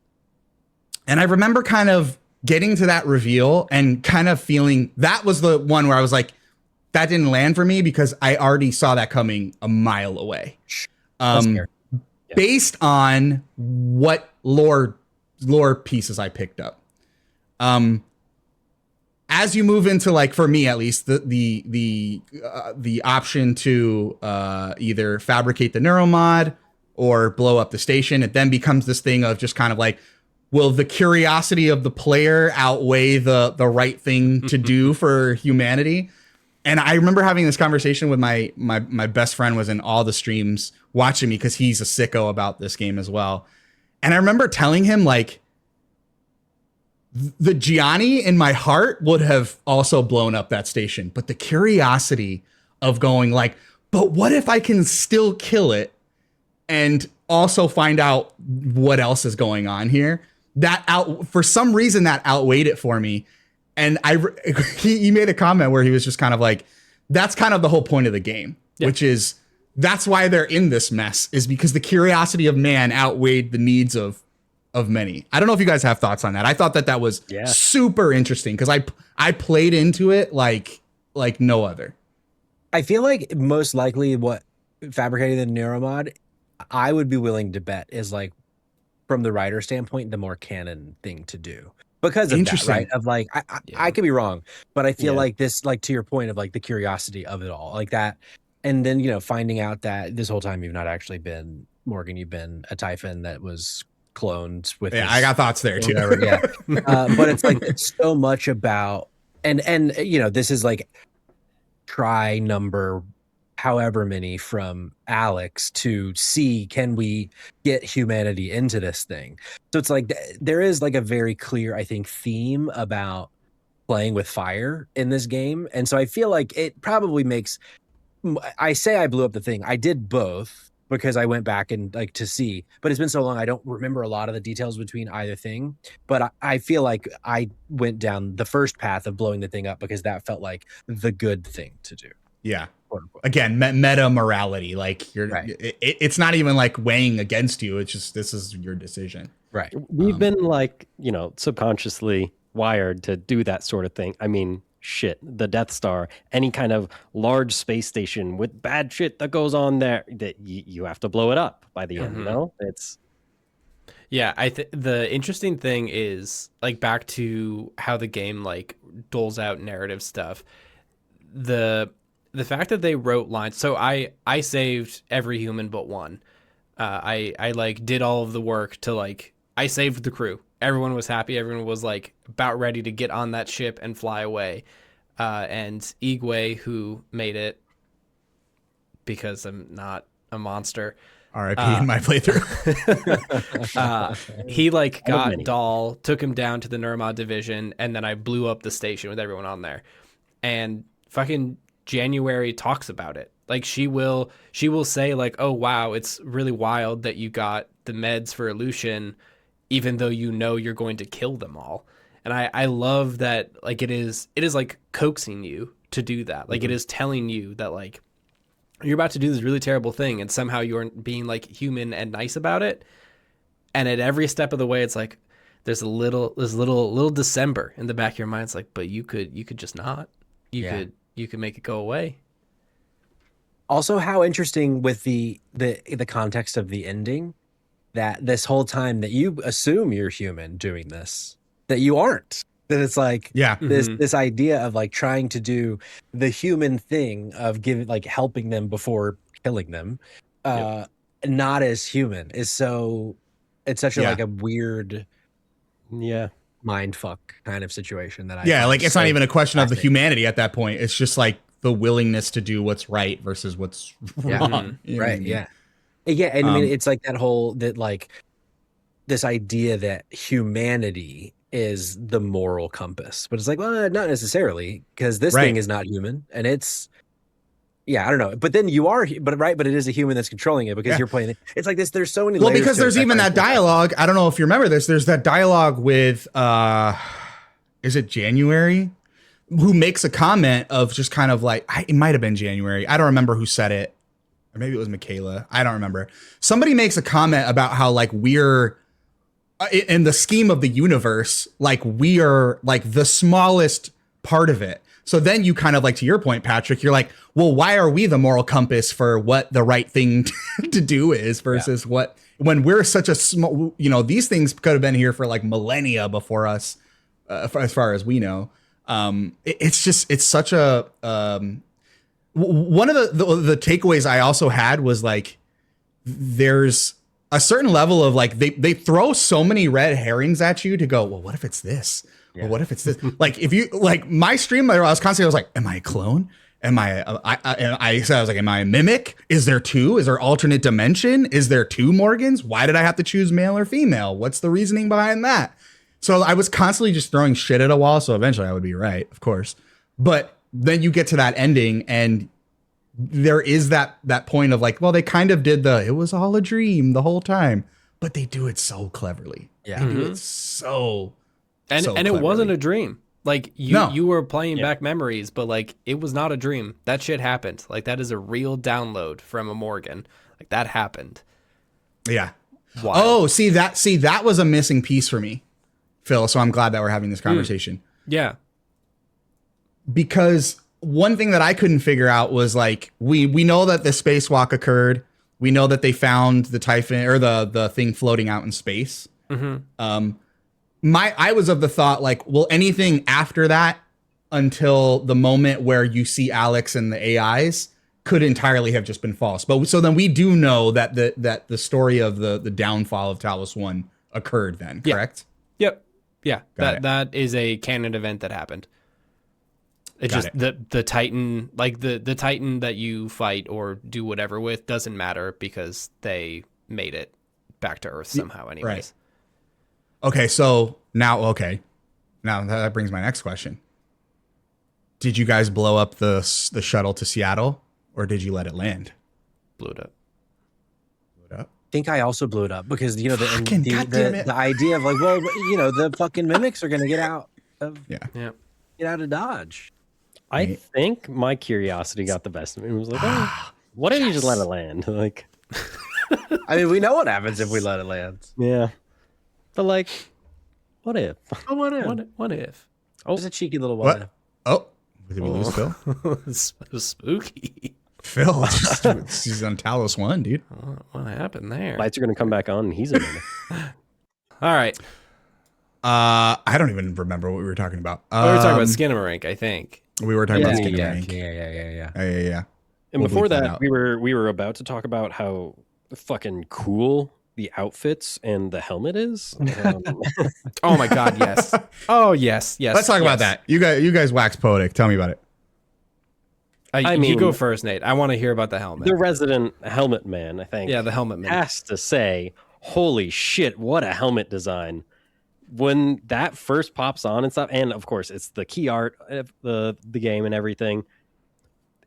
I remember kind of getting to that reveal and kind of feeling that was the one where I was like, that didn't land for me, because I already saw that coming a mile away. Based on what lore pieces I picked up. As you move into, like, for me at least, the option to either fabricate the neuromod or blow up the station, it then becomes this thing of just kind of like, will the curiosity of the player outweigh the right thing to do for humanity? And I remember having this conversation with my best friend, was in all the streams watching me, because he's a sicko about this game as well. And I remember telling him, like, the Gianni in my heart would have also blown up that station, but the curiosity of going like, but what if I can still kill it and also find out what else is going on here? For some reason that outweighed it for me. And he made a comment where he was just kind of like, that's kind of the whole point of the game, which is that's why they're in this mess, is because the curiosity of man outweighed the needs of many. I don't know if you guys have thoughts on that. I thought that was super interesting, because I played into it like no other. I feel like most likely what fabricating the neuromod, I would be willing to bet, is like, from the writer standpoint, the more canon thing to do, because of that, right? Of like, I could be wrong, but I feel like this, like, to your point of like the curiosity of it all, like that. And then, finding out that this whole time you've not actually been Morgan, you've been a Typhon that was cloned with. Yeah, I got thoughts there too. But it's like, it's so much about, and this is like try number however many from Alex to see, can we get humanity into this thing? So it's like there is like a very clear, I think, theme about playing with fire in this game. And so I feel like it probably makes, I say I blew up the thing. I did both. because I went back and like to see, but it's been so long I don't remember a lot of the details between either thing. But I feel like I went down the first path of blowing the thing up because that felt like the good thing to do. Yeah. Quote unquote. Again, meta morality. Like you're, Right. it's not even like weighing against you. It's just this is your decision. Right. We've been like, subconsciously wired to do that sort of thing. I mean, shit, the Death Star, any kind of large space station with bad shit that goes on there, that you have to blow it up by the end. It's Yeah, the interesting thing is like back to how the game like doles out narrative stuff. The fact that they wrote lines. So I saved every human but one. I like did all of the work to like I saved the crew. Everyone was happy. Everyone was like about ready to get on that ship and fly away. And Igwe, who made it because I'm not a monster. R.I.P. in my playthrough. He like got Dahl, took him down to the Neuromod division, and then I blew up the station with everyone on there. And fucking January talks about it. Like she will say like, oh wow, it's really wild that you got the meds for Aleutian, even though you know you're going to kill them all. And I love that like it is like coaxing you to do that. Like it is telling you that like you're about to do this really terrible thing and somehow you're being like human and nice about it. And at every step of the way, it's like there's little December in the back of your mind. It's like, but you could just not. You could make it go away. Also, how interesting with the context of the ending, that this whole time that you assume you're human doing this, that you aren't. That it's like this idea of like trying to do the human thing of helping them before killing them, not as human is so. It's such a like a weird, mind fuck kind of situation that I like it's not even a question of the humanity at that point. It's just like the willingness to do what's right versus what's wrong. You know what I mean? And I mean it's like this idea that humanity is the moral compass, but it's like, well, not necessarily, because this thing is not human, and it's I don't know. But then you are, but it is a human that's controlling it because you're playing it. It's like this. There's so many. Well, because there's even that dialogue. I don't know if you remember this. There's that dialogue with, is it January, who makes a comment of just kind of like, it might have been January. I don't remember who said it, or maybe it was Michaela. I don't remember. Somebody makes a comment about how like we're in the scheme of the universe, like we are like the smallest part of it. So then you kind of like, to your point, Patrick, you're like, well, why are we the moral compass for what the right thing to do is versus when we're such a small, these things could have been here for like millennia before us, as far as we know. It's such a, one of the takeaways I also had was like, there's a certain level of like, they throw so many red herrings at you to go, well, what if it's this? Well, what if it's this? Like, if you like my stream, I was like, am I a clone? Am I said, I was like, am I a mimic? Is there two? Is there alternate dimension? Is there two Morgans? Why did I have to choose male or female? What's the reasoning behind that? So I was constantly just throwing shit at a wall. So eventually I would be right, of course. But then you get to that ending and there is that point of like, well, they kind of did it was all a dream the whole time, but they do it so cleverly. Yeah. They do it so And it wasn't a dream. Like you were playing back memories, but like it was not a dream. That shit happened. Like that is a real download from a Morgan. Like that happened. Yeah. Wild. Oh, see that was a missing piece for me, Phil. So I'm glad that we're having this conversation. Yeah. Because one thing that I couldn't figure out was like we know that the spacewalk occurred. We know that they found the Typhon or the thing floating out in space. I was of the thought like, well, anything after that until the moment where you see Alex and the AIs could entirely have just been false. But so then we do know that the story of the downfall of Talos 1 occurred then, correct? Yep. Yeah. That is a canon event that happened. The Titan, like the Titan that you fight or do whatever with doesn't matter because they made it back to Earth somehow anyways. Right. Okay, so now that brings my next question. Did you guys blow up the shuttle to Seattle, or did you let it land? Blew it up. think I also blew it up because you know Fucking goddamn it. the idea of like, well, you know, the fucking mimics are gonna get out of Yeah. get out of Dodge. I Right. think my curiosity got the best of me. It was like, oh, what if you just let it land? Like, I mean, we know what happens if we let it land. yeah. But like, what if? Oh, what if? What if? Just a cheeky little one. What? Oh, did we lose Phil? It's spooky. Phil, he's on Talos 1, dude. What happened there? Lights are gonna come back on, and he's in there. All right. I don't even remember what we were talking about. We were talking about Skinamarink, I think. We were talking about Yeah, Skinamarink. Yeah. And We'll before bleep that that, out. we were about to talk about how fucking cool the outfits and the helmet is. Oh my God, yes. Oh yes. Let's talk about that. You guys wax poetic. Tell me about it. I mean, you go first, Nate. I want to hear about the helmet. The resident helmet man, I think. Yeah, the helmet man. Has to say, holy shit, what a helmet design. When that first pops on and stuff, and of course it's the key art of the game and everything.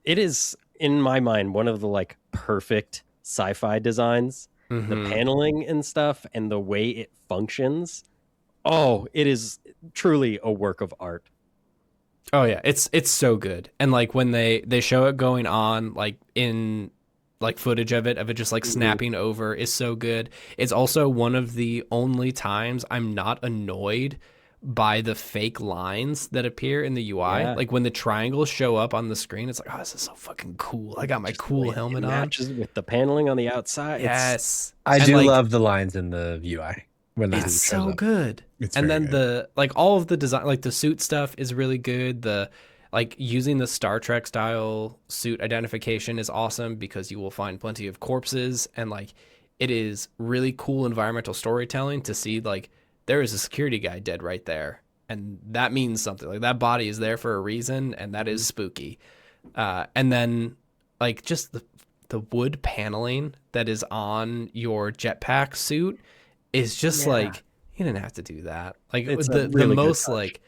It is, in my mind, one of the like perfect sci-fi designs. The paneling and stuff and the way it functions. Oh, it is truly a work of art. Oh yeah, it's so good. And like when they show it going on, like in like footage of it just like snapping over is so good. It's also one of the only times I'm not annoyed by the fake lines that appear in the UI. Yeah. Like when the triangles show up on the screen, it's like, oh, this is so fucking cool. I got my cool helmet It on. matches with the paneling on the outside. Yes. I And, do like, love the lines in the UI when that it's shows so up. good. It's And very then good. the like all of the design, like the suit stuff is really good. The like using the Star Trek style suit identification is awesome because you will find plenty of corpses, and like it is really cool environmental storytelling to see like there is a security guy dead right there, and that means something. Like that body is there for a reason, and that is spooky. And then like just the wood paneling that is on your jetpack suit is just like, you didn't have to do that. Like It's the a really good most touch. like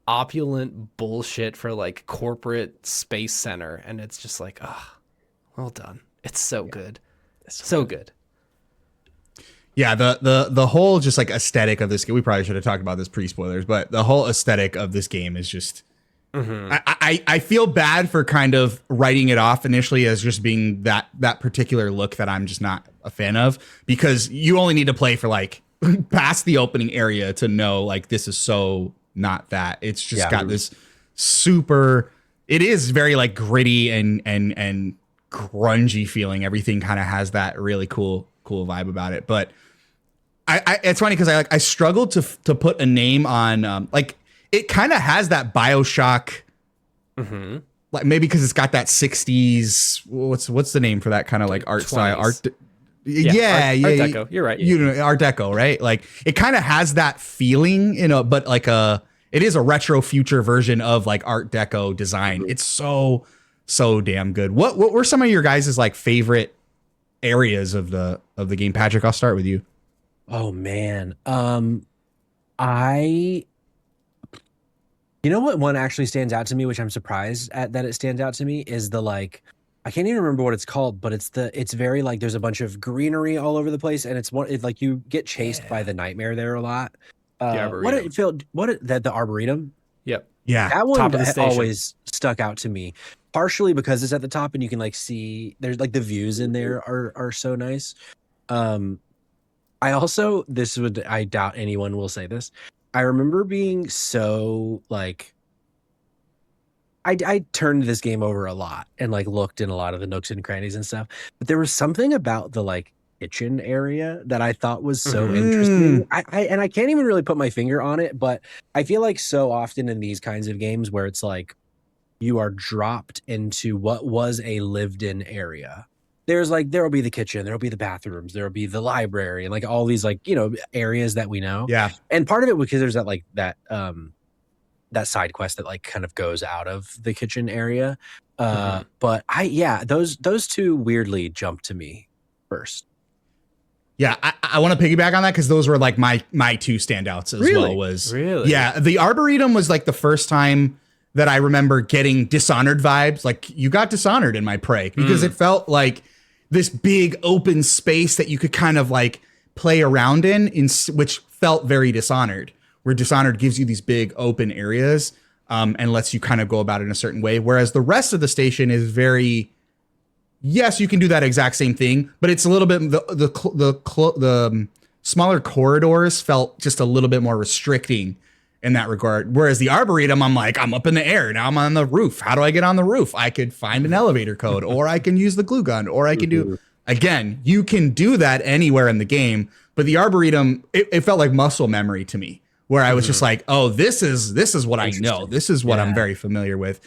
opulent bullshit for like corporate space center, and it's just like, ah, well done. It's so good. So good. Yeah, the whole just like aesthetic of this game. We probably should have talked about this pre-spoilers, but the whole aesthetic of this game is just. I feel bad for kind of writing it off initially as just being that particular look that I'm just not a fan of, because you only need to play for like past the opening area to know like this is so not that. It's just got this super. It is very like gritty and grungy feeling. Everything kind of has that really cool vibe about it. But I it's funny because I struggled to put a name on like. It kind of has that BioShock, like maybe because it's got that 60s. What's the name for that kind of like art 20s. style? Art Art Deco. You're right. You know, Art Deco, right? Like it kind of has that feeling, you know, but like it is a retro future version of like Art Deco design. It's so damn good. What were some of your guys' like favorite areas of the game? Patrick, I'll start with you. Oh man. You know what one actually stands out to me, which I'm surprised at that it stands out to me, is the like, I can't even remember what it's called, but it's very like there's a bunch of greenery all over the place, and it's like you get chased by the nightmare there a lot. The Arboretum? Yep. Yeah. That one Top of the station. always stuck out to me, partially because it's at the top and you can like see there's like the views in there are so nice. I doubt anyone will say this. I remember being so like I turned this game over a lot and like looked in a lot of the nooks and crannies and stuff, but there was something about the like kitchen area that I thought was so interesting. I can't even really put my finger on it, but I feel like so often in these kinds of games where it's like you are dropped into what was a lived in area. There's like, there'll be the kitchen, there'll be the bathrooms, there'll be the library, and like all these like, you know, areas that we know. Yeah. And part of it because there's that like that side quest that like kind of goes out of the kitchen area. But those two weirdly jumped to me first. Yeah, I want to piggyback on that because those were like my two standouts as well. Really? Yeah, the Arboretum was like the first time that I remember getting Dishonored vibes. Like you got Dishonored in my Prey because it felt like this big open space that you could kind of like play around in which felt very Dishonored, where Dishonored gives you these big open areas and lets you kind of go about it in a certain way. Whereas the rest of the station is very, yes, you can do that exact same thing, but it's a little bit, the smaller corridors felt just a little bit more restricting in that regard. Whereas the Arboretum, I'm like, I'm up in the air. Now I'm on the roof. How do I get on the roof? I could find an elevator code, or I can use the glue gun, or I can do, again, you can do that anywhere in the game. But the Arboretum, it felt like muscle memory to me, where I was just like, oh, this is what I know. This is what I'm very familiar with.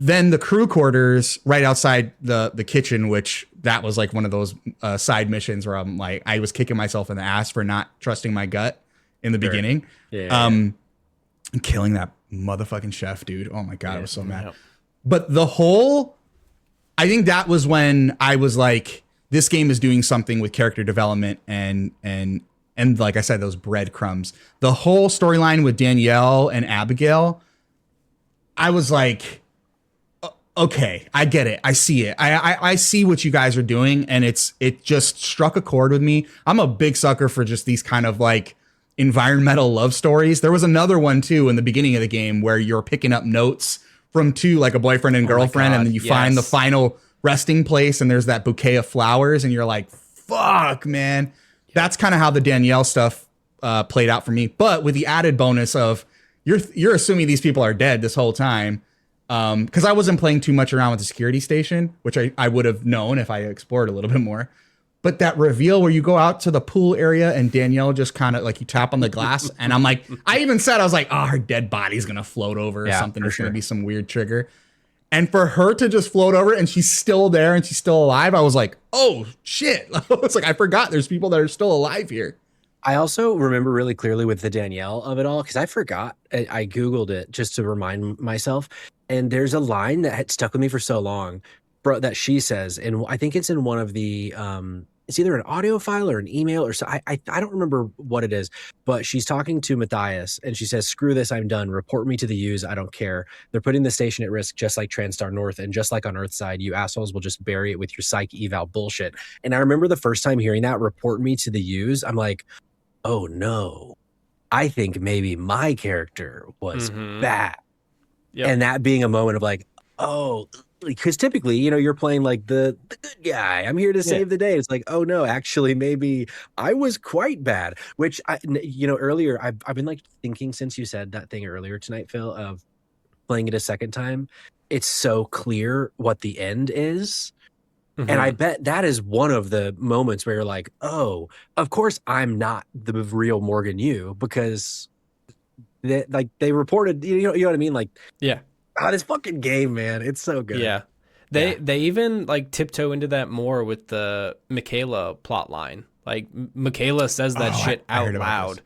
Then the crew quarters right outside the kitchen, which that was like one of those side missions where I'm like, I was kicking myself in the ass for not trusting my gut in the beginning. And killing that motherfucking chef, dude. Oh my God, I was so mad. But the whole, I think that was when I was like, this game is doing something with character development and like I said, those breadcrumbs. The whole storyline with Danielle and Abigail, I was like, okay, I get it. I see it. I see what you guys are doing, and it just struck a chord with me. I'm a big sucker for just these kind of like environmental love stories. There was another one too in the beginning of the game where you're picking up notes from two, like a boyfriend and girlfriend, and then you find the final resting place, and there's that bouquet of flowers, and you're like, fuck, man. That's kind of how the Danielle stuff played out for me, but with the added bonus of you're assuming these people are dead this whole time. Because I wasn't playing too much around with the security station, which I would have known if I explored a little bit more. But that reveal where you go out to the pool area and Danielle just kind of like you tap on the glass, and I'm like, I even said, I was like, oh, her dead body's gonna float over or something. It's gonna be some weird trigger. And for her to just float over and she's still there and she's still alive, I was like, oh shit. It's like I forgot there's people that are still alive here. I also remember really clearly with the Danielle of it all, because I forgot. I Googled it just to remind myself. And there's a line that had stuck with me for so long, bro, that she says, and I think it's in one of the, it's either an audio file or an email or so. I don't remember what it is, but she's talking to Matthias and she says, screw this, I'm done. Report me to the U's. I don't care. They're putting the station at risk, just like TranStar North. And just like on Earthside, you assholes will just bury it with your psych eval bullshit. And I remember the first time hearing that, report me to the U's, I'm like, oh no, I think maybe my character was bad. And that being a moment of like, oh, because typically, you're playing like the good guy. I'm here to save the day. It's like, oh no, actually, maybe I was quite bad. Which earlier I've been like thinking since you said that thing earlier tonight, Phil, of playing it a second time. It's so clear what the end is. And I bet that is one of the moments where you're like, oh, of course I'm not the real Morgan Yu, because they reported, you know what I mean? Like, this fucking game, man, it's so good. Yeah. They even like tiptoe into that more with the Michaela plot line. Like Michaela says that shit out loud,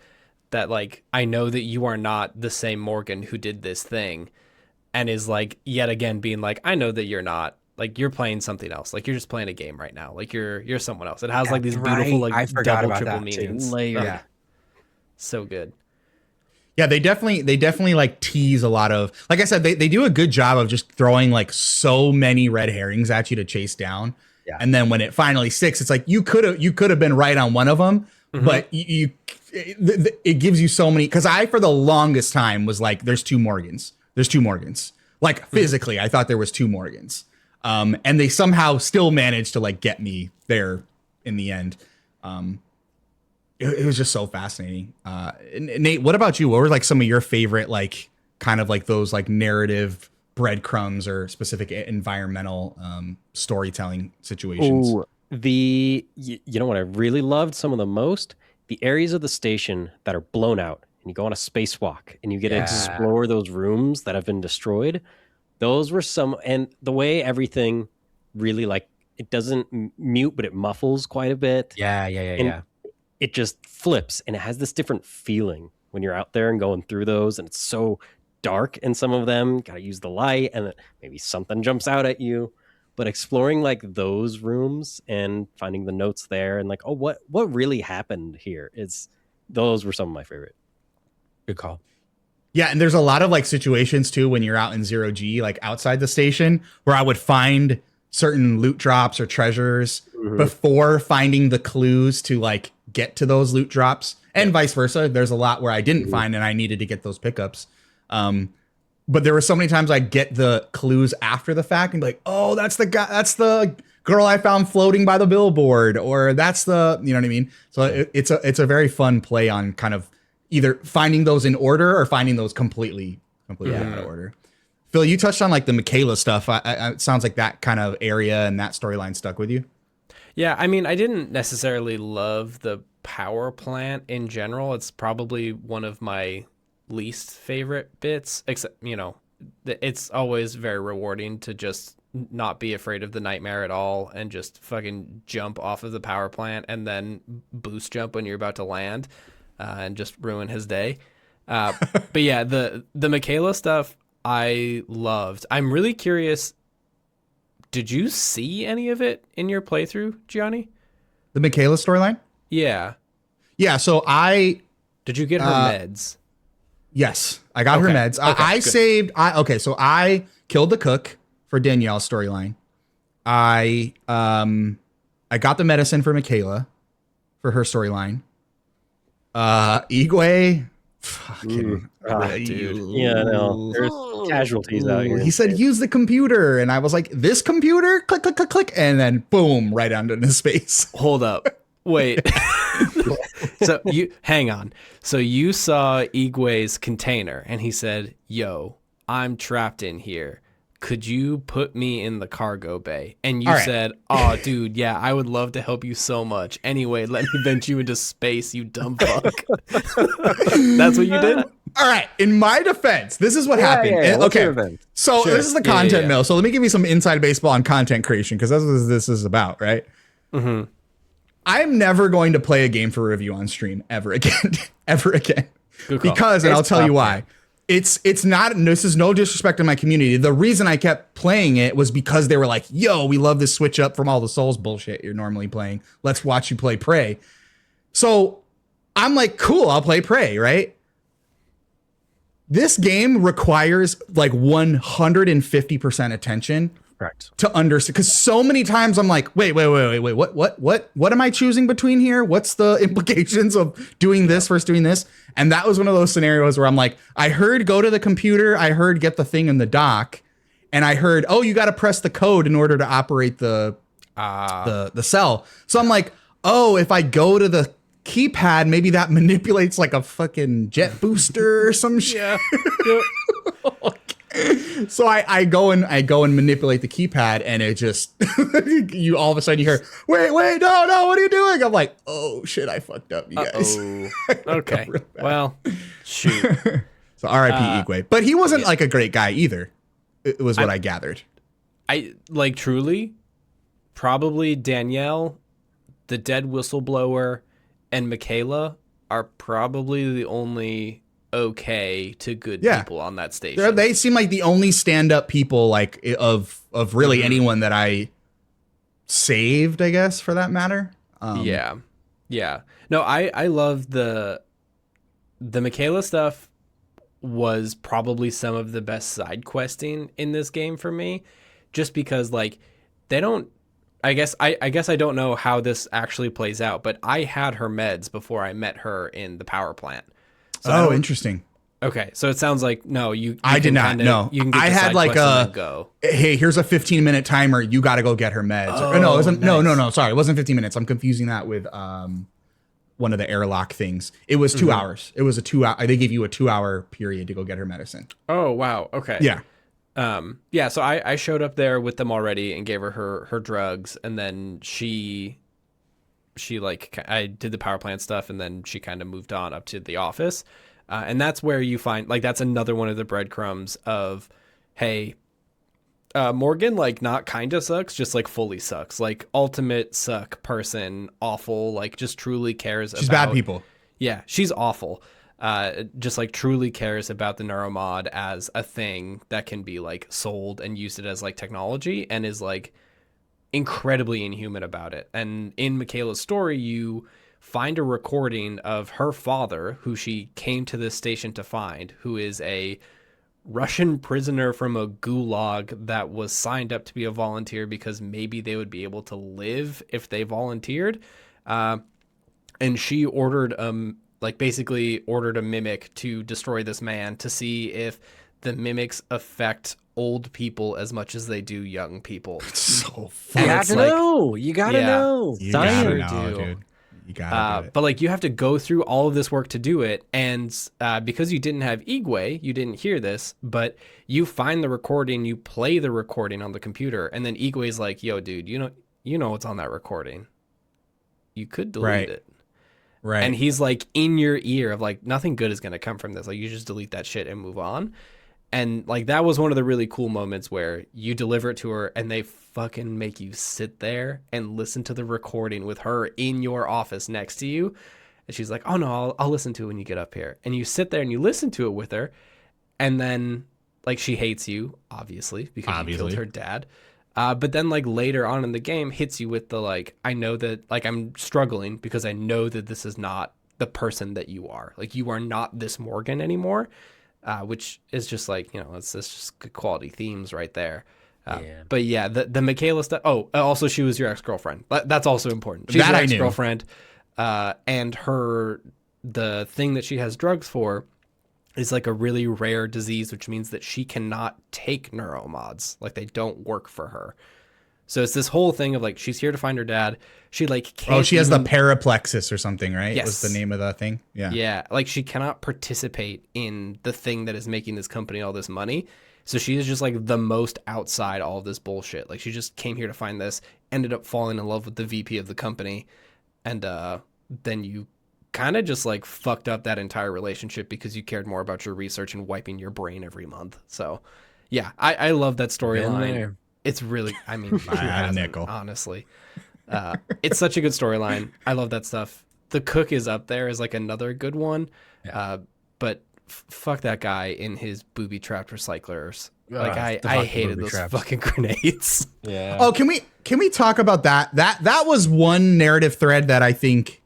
that like, I know that you are not the same Morgan who did this thing, and is like yet again being like, I know that you're not. Like, you're playing something else. Like, you're just playing a game right now. Like, you're someone else. It has like these beautiful like double, triple meanings. Yeah. So good. Yeah, they definitely like tease a lot of, like I said, they do a good job of just throwing like so many red herrings at you to chase down. Yeah. And then when it finally sticks, it's like you could have been right on one of them, but it gives you so many. Because I, for the longest time, was like, there's two Morgans. Like physically, I thought there was two Morgans. And they somehow still managed to like get me there in the end. It was just so fascinating. Nate, what about you? What were like some of your favorite, like kind of like those like narrative breadcrumbs or specific environmental storytelling situations? Ooh, you know what I really loved some of the most? The areas of the station that are blown out, and you go on a spacewalk and you get to explore those rooms that have been destroyed. Those were some, and the way everything really like, it doesn't mute, but it muffles quite a bit. Yeah. It just flips, and it has this different feeling when you're out there and going through those, and it's so dark in some of them. Got to use the light, and maybe something jumps out at you. But exploring like those rooms and finding the notes there, and like, oh, what really happened here? Those were some of my favorite. Good call. Yeah, and there's a lot of like situations too when you're out in 0G, like outside the station, where I would find certain loot drops or treasures before finding the clues to like get to those loot drops, and vice versa. There's a lot where I didn't find and I needed to get those pickups. But there were so many times I'd get the clues after the fact and be like, oh, that's the guy, that's the girl I found floating by the billboard, or that's the, you know what I mean? So it's a very fun play on kind of either finding those in order or finding those completely out of order. Phil, you touched on like the Michaela stuff. It sounds like that kind of area and that storyline stuck with you. Yeah, I mean, I didn't necessarily love the power plant in general. It's probably one of my least favorite bits, except, you know, it's always very rewarding to just not be afraid of the nightmare at all and just fucking jump off of the power plant and then boost jump when you're about to land and just ruin his day. But yeah, the Michaela stuff I loved. I'm really curious, did you see any of it in your playthrough, Gianni? The Michaela storyline? Yeah. Yeah, so Did you get her meds? Yes, I got her meds. Okay, so I killed the cook for Danielle's storyline. I got the medicine for Michaela for her storyline. Igwe, fucking dude. Yeah, no, there's casualties out here. He said use the computer, and I was like, this computer, click, click, click, click, and then boom, right onto his face. Hold up. Wait. So hang on. So you saw Igwe's container and he said, yo, I'm trapped in here. Could you put me in the cargo bay? And you said, oh, dude, yeah, I would love to help you so much. Anyway, let me vent you into space, you dumb fuck. That's what you did? All right. In my defense, this is what happened. Yeah. Okay. So this is the content mill. So let me give you some inside baseball on content creation, because that's what this is about, right? Mm-hmm. I'm never going to play a game for review on stream ever again. Ever again. Because, and I'll tell you why. It's not, this is no disrespect to my community. The reason I kept playing it was because they were like, yo, we love this switch up from all the Souls bullshit you're normally playing. Let's watch you play Prey. So I'm like, cool, I'll play Prey, right? This game requires like 150% attention. Correct. To understand, because so many times I'm like, wait, what am I choosing between here? What's the implications of doing this versus doing this? And that was one of those scenarios where I'm like, I heard go to the computer, I heard get the thing in the dock, and I heard, oh, you got to press the code in order to operate the cell. So I'm like, oh, if I go to the keypad, maybe that manipulates like a fucking jet booster or some shit. Yeah. So I go and manipulate the keypad, and it just you all of a sudden you hear, wait, no, what are you doing? I'm like, oh shit, I fucked up, you guys. Okay. Well, shoot. So R.I.P. Igwe, but he wasn't like a great guy either. It was what I gathered. I like truly, probably Danielle, the dead whistleblower, and Michaela are probably the only okay to good people on that station. They seem like the only stand-up people like of really anyone that I saved, I guess, for that matter. Yeah. No, I love the Michaela stuff. Was probably some of the best side questing in this game for me, just because like they don't. I guess I don't know how this actually plays out, but I had her meds before I met her in the power plant. So interesting. Okay, so it sounds like you I did not. No, you can get I had like go. Hey, here's a 15-minute timer. You got to go get her meds. No, it wasn't. Nice. No. Sorry, it wasn't 15 minutes. I'm confusing that with one of the airlock things. It was 2 hours. It was a 2 hour. They gave you a 2 hour period to go get her medicine. Oh wow. Okay. Yeah. Yeah. So I showed up there with them already and gave her drugs, and then she like I did the power plant stuff, and then she kind of moved on up to the office. And that's where you find, like, that's another one of the breadcrumbs of, hey, Morgan, like, not kinda sucks, just, like, fully sucks. Like, ultimate suck person, awful, like, just truly cares about... She's bad people. Yeah, she's awful. Just, like, truly cares about the neuromod as a thing that can be, like, sold and used it as, like, technology, and is, like, incredibly inhuman about it. And in Michaela's story, you find a recording of her father, who she came to this station to find, who is a Russian prisoner from a gulag that was signed up to be a volunteer because maybe they would be able to live if they volunteered. And she ordered basically ordered a mimic to destroy this man to see if the mimics affect old people as much as they do young people. So You have to know. You gotta know. You Science. gotta know, dude. You gotta do it. But like you have to go through all of this work to do it, and because you didn't have Igwe, you didn't hear this, but you find the recording, you play the recording on the computer, and then Igwe's like, "Yo, dude, you know what's on that recording. You could delete it." Right. And he's like in your ear of like, nothing good is gonna come from this. Like you just delete that shit and move on. And like that was one of the really cool moments where you deliver it to her and they fucking make you sit there and listen to the recording with her in your office next to you. And she's like, "Oh no, I'll listen to it when you get up here." And you sit there and you listen to it with her. And then like she hates you, obviously, because you killed her dad. But then like later on in the game hits you with the like, I know that like I'm struggling because I know that this is not the person that you are. Like you are not this Morgan anymore. Which is just like, it's just good quality themes right there. But yeah, the Michaela stuff. Oh, also she was your ex-girlfriend. That's also important. She's your ex-girlfriend. And the thing that she has drugs for is like a really rare disease, which means that she cannot take neuromods. Like they don't work for her. So it's this whole thing of like, she's here to find her dad. She like can't. Oh, she has the paraplexis or something, right? Yes. Was the name of the thing? Yeah. Yeah. Like she cannot participate in the thing that is making this company all this money. So she is just like the most outside all of this bullshit. Like she just came here to find this, ended up falling in love with the VP of the company. And then you kind of just like fucked up that entire relationship because you cared more about your research and wiping your brain every month. So yeah, I love that storyline. It's really, I mean, I had a nickel. Honestly. It's such a good storyline. I love that stuff. The cook is up there as like another good one. Yeah. But fuck that guy in his booby-trapped recyclers. Like I hated those fucking grenades. Yeah. Oh, can we talk about that? That was one narrative thread that I think.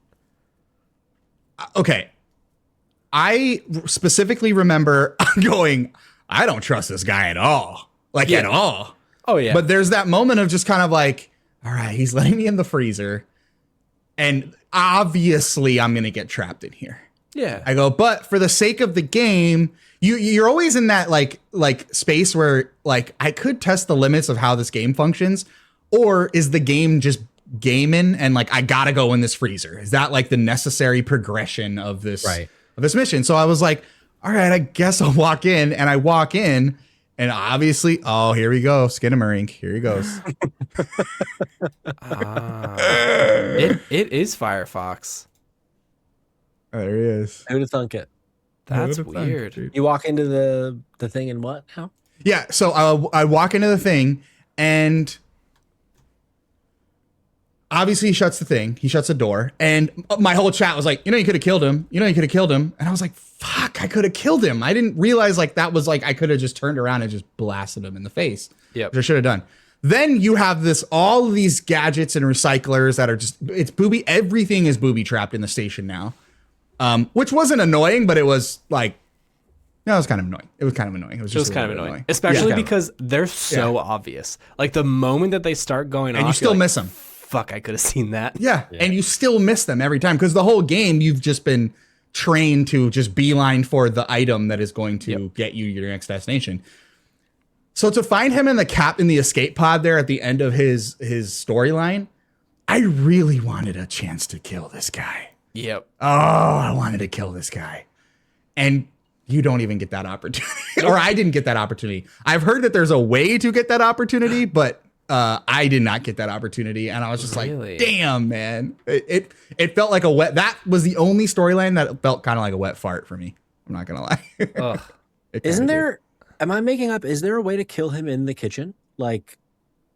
Okay. I specifically remember going, I don't trust this guy at all. Like at all. Oh yeah. But there's that moment of just kind of like, all right, he's letting me in the freezer. And obviously I'm going to get trapped in here. Yeah. I go, but for the sake of the game, you're always in that like space where like I could test the limits of how this game functions, or is the game just gaming and like I gotta go in this freezer? Is that like the necessary progression of this of this mission? So I was like, all right, I guess I'll walk in, and I walk in, and obviously, oh, here we go, Skinamarink, here he goes. It is Firefox. Oh, there he is. Who'd have thunk it? That's weird. You walk into the thing and what now? Yeah, so I walk into the thing, and obviously he shuts the thing. He shuts the door, and my whole chat was like, you could have killed him. You could have killed him. And I was like, fuck, I could have killed him. I didn't realize like that was like I could have just turned around and just blasted him in the face. Yeah, which I should have done. Then you have all of these gadgets and recyclers that are just, it's booby. Everything is booby trapped in the station now. Which wasn't annoying, but it was like, no, it was kind of annoying. It was kind of annoying. It was just kind of annoying. Especially because they're so obvious. Like the moment that they start going off, and you still miss them. Fuck, I could have seen that. Yeah. And you still miss them every time because the whole game you've just been trained to just beeline for the item that is going to get you your next destination. So to find him in the escape pod there at the end of his storyline, I really wanted a chance to kill this guy. Yep. Oh, I wanted to kill this guy. And you don't even get that opportunity. Or I didn't get that opportunity. I've heard that there's a way to get that opportunity, but I did not get that opportunity. And I was just like, damn, man. It felt like that was the only storyline that felt kind of like a wet fart for me. I'm not going to lie. Isn't there, am I making up, is there a way to kill him in the kitchen? Like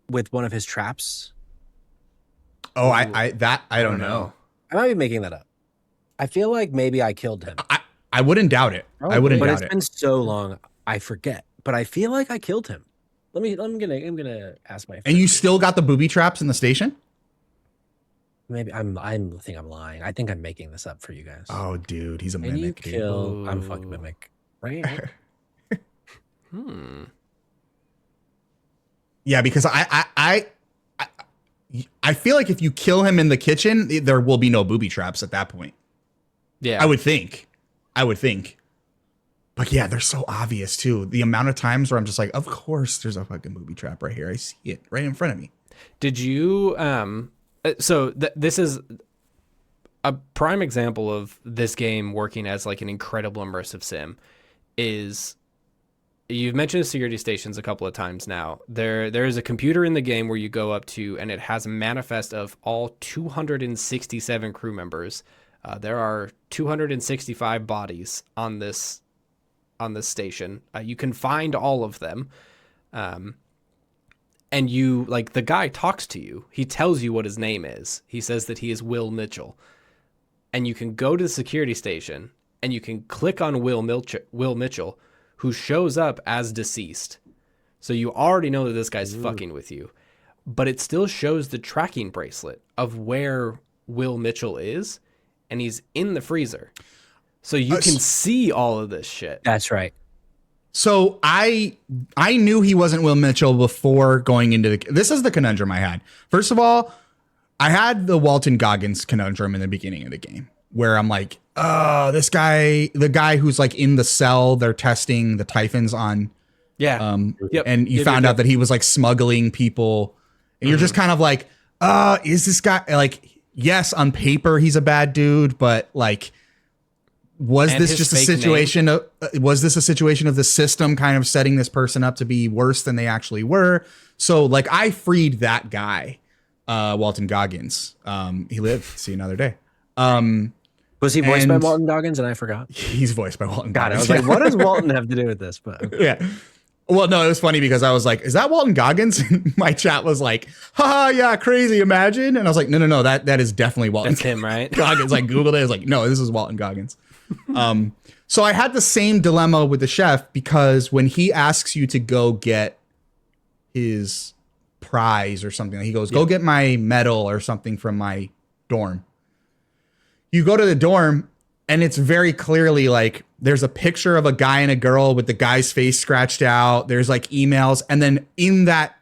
with one of his traps? Oh, I don't know. I might be making that up. I feel like maybe I killed him. I wouldn't doubt it. I wouldn't doubt it. But it's been so long, I forget. But I feel like I killed him. I'm gonna ask my friend. And you still got the booby traps in the station? Maybe I think I'm lying. I think I'm making this up for you guys. Oh, dude, he's a and mimic. You kill. I'm a fucking mimic, right? Yeah, because I feel like if you kill him in the kitchen, there will be no booby traps at that point. Yeah. I would think. But yeah, they're so obvious too. The amount of times where I'm just like, of course there's a fucking booby trap right here. I see it right in front of me. Did you this is a prime example of this game working as like an incredible immersive sim is you've mentioned security stations a couple of times now. There is a computer in the game where you go up to and it has a manifest of all 267 crew members. There are 265 bodies on this station. You can find all of them. And you, like, the guy talks to you. He tells you what his name is. He says that he is Will Mitchell. And you can go to the security station and you can click on Will Mitchell, who shows up as deceased. So you already know that this guy's fucking with you. But it still shows the tracking bracelet of where Will Mitchell is, and he's in the freezer. So you can see all of this shit. That's right. So I knew he wasn't Will Mitchell before going into this is the conundrum I had. First of all, I had the Walton Goggins conundrum in the beginning of the game where I'm like, oh, this guy, the guy who's like in the cell, they're testing the Typhons on. Yeah. And you found out that he was like smuggling people. And you're just kind of like, is this guy like, yes, on paper, he's a bad dude, but like, was this just a situation of the system kind of setting this person up to be worse than they actually were? So like I freed that guy, Walton Goggins. He lived to see another day. Was he voiced by Walton Goggins? And I forgot. He's voiced by Walton God, Goggins. I was like, what does Walton have to do with this? But okay. Yeah. Well, no, it was funny because I was like, is that Walton Goggins? And my chat was like, haha, yeah, crazy, imagine. And I was like, no, that is definitely Walton. That's him, right? Goggins. Like Googled it. I was like, no, this is Walton Goggins. So I had the same dilemma with the chef because when he asks you to go get his prize or something, he goes, go get my medal or something from my dorm. You go to the dorm and it's very clearly like there's a picture of a guy and a girl with the guy's face scratched out. There's like emails. And then in that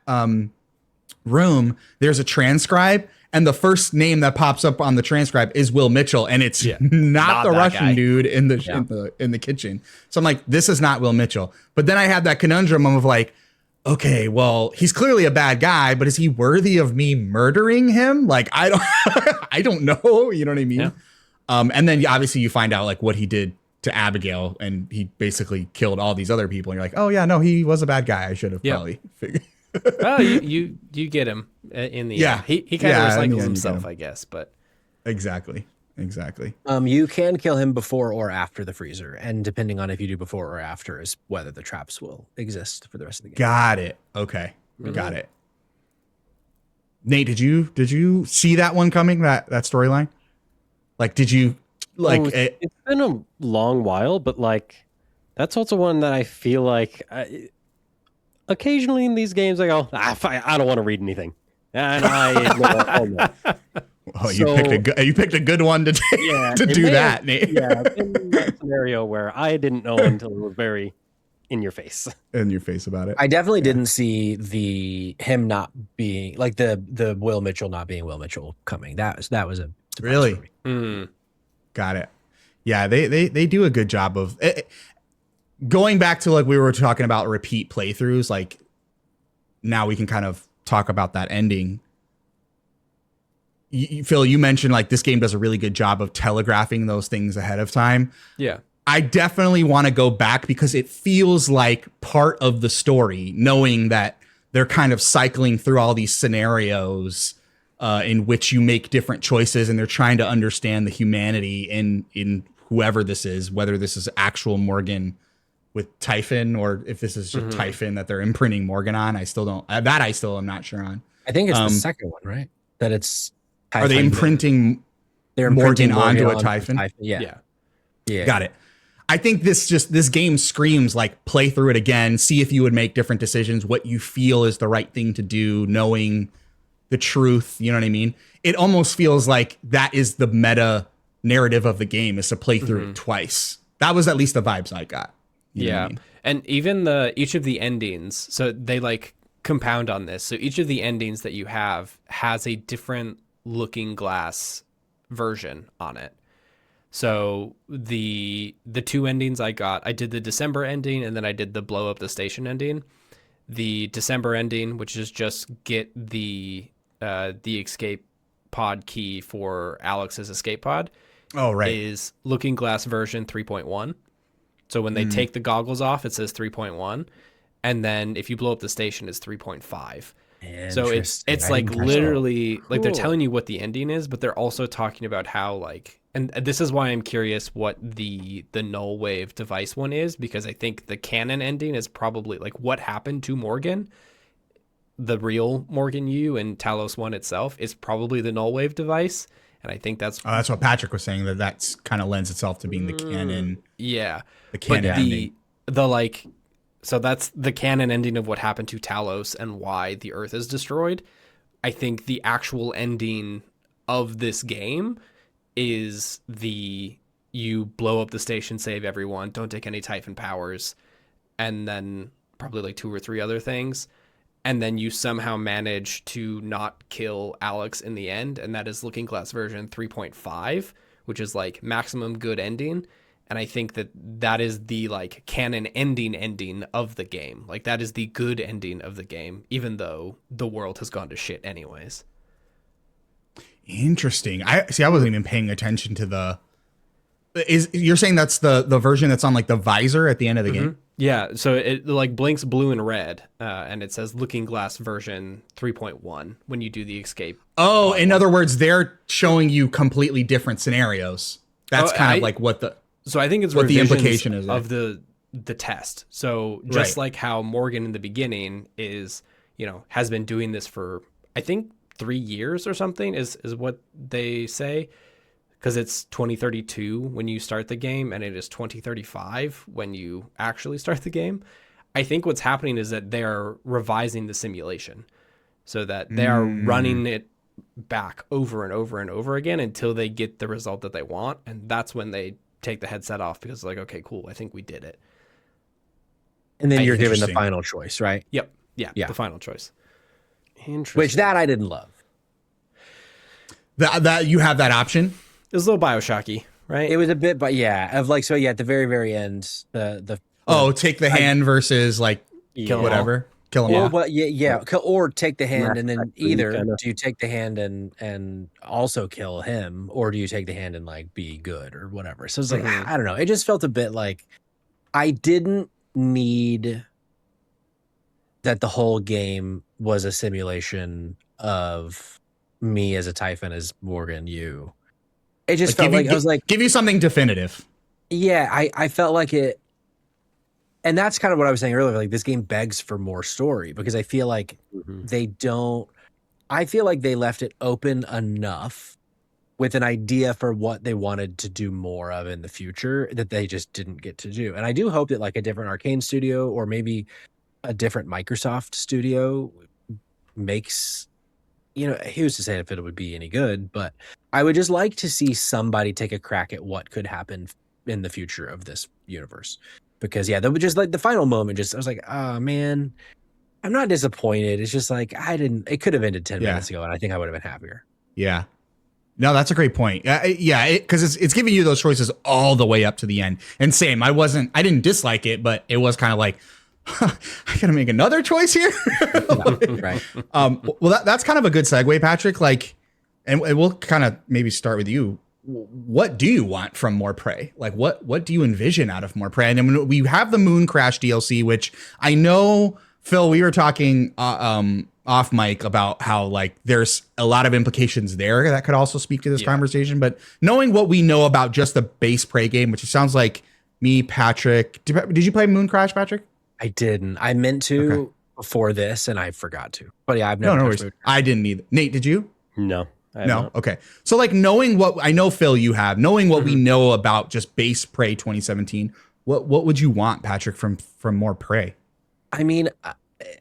room, there's a transcribe. And the first name that pops up on the transcribe is Will Mitchell, and it's not the Russian guy. Dude in the kitchen. So I'm like, this is not Will Mitchell. But then I had that conundrum of like, okay, well, he's clearly a bad guy, but is he worthy of me murdering him? Like, I don't know. You know what I mean? Yeah. And then obviously you find out like what he did to Abigail, and he basically killed all these other people. And you're like, oh yeah, no, he was a bad guy. I should have probably figured. Well, you get him in the end. He kind of recycles himself, I guess, but exactly. You can kill him before or after the freezer, and depending on if you do before or after is whether the traps will exist for the rest of the game. Got it. Okay, got it. Nate, did you see that one coming? That storyline? Like, did you like? It's been a long while, but like, that's also one that I feel like. Occasionally in these games, I go, I don't want to read anything. And you picked a good one to do that, Nate. Yeah, in that scenario where I didn't know until it was very in your face. In your face about it. I definitely didn't see him not being like the Will Mitchell not being Will Mitchell coming. That was a surprise really for me. Got it. Yeah, they do a good job of it. Going back to like we were talking about repeat playthroughs, like now we can kind of talk about that ending. Phil, you mentioned like this game does a really good job of telegraphing those things ahead of time. Yeah. I definitely want to go back because it feels like part of the story, knowing that they're kind of cycling through all these scenarios in which you make different choices and they're trying to understand the humanity in whoever this is, whether this is actual Morgan with Typhon or if this is just Typhon that they're imprinting Morgan on. I still am not sure on. I think it's the second one, right? That it's Typhon. Are they imprinting Morgan onto a Typhon? Yeah. Got it. I think this game screams like play through it again, see if you would make different decisions, what you feel is the right thing to do, knowing the truth. You know what I mean? It almost feels like that is the meta narrative of the game, is to play through it twice. That was at least the vibes I got. You know what Yeah. I mean? And even each of the endings, so they like compound on this. So each of the endings that you have has a different looking glass version on it. So the two endings I got, I did the December ending and then I did the blow up the station ending. The December ending, which is just get the escape pod key for Alex's escape pod, Oh, right. is Looking Glass version 3.1. So when they take the goggles off, it says 3.1, and then if you blow up the station, it's 3.5. So it's Interesting. I like didn't catch that. literally like they're Cool. telling you what the ending is, but they're also talking about how like, and this is why I'm curious what the null wave device one is, because I think the canon ending is probably like what happened to Morgan, the real Morgan U and Talos 1 itself is probably the null wave device. And I think that's Oh, that's what Patrick was saying, that's kind of lends itself to being the canon. yeah. The But canon ending. the like, so that's the canon ending of what happened to Talos and why the Earth is destroyed. I think the actual ending of this game is you blow up the station, save everyone, don't take any Typhon powers, and then probably like 2 or 3 other things. And then you somehow manage to not kill Alex in the end, and that is Looking Glass version 3.5, which is like maximum good ending. And I think that is the like canon ending of the game. Like that is the good ending of the game, even though the world has gone to shit anyways. Interesting. I wasn't even paying attention to you're saying that's the version that's on like the visor at the end of the game? Yeah, so it like blinks blue and red, and it says Looking Glass version 3.1 when you do the escape. Oh, in other words, they're showing you completely different scenarios. That's kind of like what the So I think it's what the revisions implication is there. of the test. So just Right. like how Morgan in the beginning is, has been doing this for I think 3 years or something is what they say, because it's 2032 when you start the game and it is 2035 when you actually start the game. I think what's happening is that they're revising the simulation so that they are running it back over and over and over again until they get the result that they want. And that's when they take the headset off because it's like, okay, cool, I think we did it. And then you're given the Interesting. final choice, right? Yep. Yeah. Yeah. The final choice. Interesting. Which that I didn't love. that you have that option. It was a little Bioshocky, right? It was a bit, but yeah, of like, so yeah, at the very, very end, the Take the hand versus like Kill 'em whatever. Kill them or all. what? Yeah, or take the hand, and then Mass either kinda. do you take the hand and also kill him, or do you take the hand and like be good or whatever? So it's like I don't know. It just felt a bit like I didn't need that the whole game was a simulation of me as a Typhon as Morgan you. It just felt like I was like, give you something definitive. yeah, I felt like it. And that's kind of what I was saying earlier. Like this game begs for more story because I feel like they don't. I feel like they left it open enough with an idea for what they wanted to do more of in the future that they just didn't get to do. And I do hope that like a different Arcane studio or maybe a different Microsoft studio makes, who's to say if it would be any good, but I would just like to see somebody take a crack at what could happen in the future of this universe. Because yeah, that was just like the final moment. I was like, oh man, I'm not disappointed. It's just like it could have ended 10 minutes ago, and I think I would have been happier. Yeah. No, that's a great point. Yeah, because it's giving you those choices all the way up to the end. And same, I didn't dislike it, but it was kind of like, I gotta make another choice here. Right. Well, that's kind of a good segue, Patrick. Like, and we'll kind of maybe start with you. What do you want from More Prey? Like, what do you envision out of More Prey? And then we have the Moon Crash DLC, which I know, Phil, we were talking off mic about how like there's a lot of implications there that could also speak to this conversation. But knowing what we know about just the base Prey game, which it sounds like me, Patrick, did you play Moon Crash, Patrick? I didn't. I meant to before this, and I forgot to. But yeah, I've never. No worries. I didn't either. Nate, did you? No. I have No. not. Okay. So like knowing what I know, Phil, you have knowing what we know about just base Prey 2017. What would you want, Patrick, from More Prey? I mean,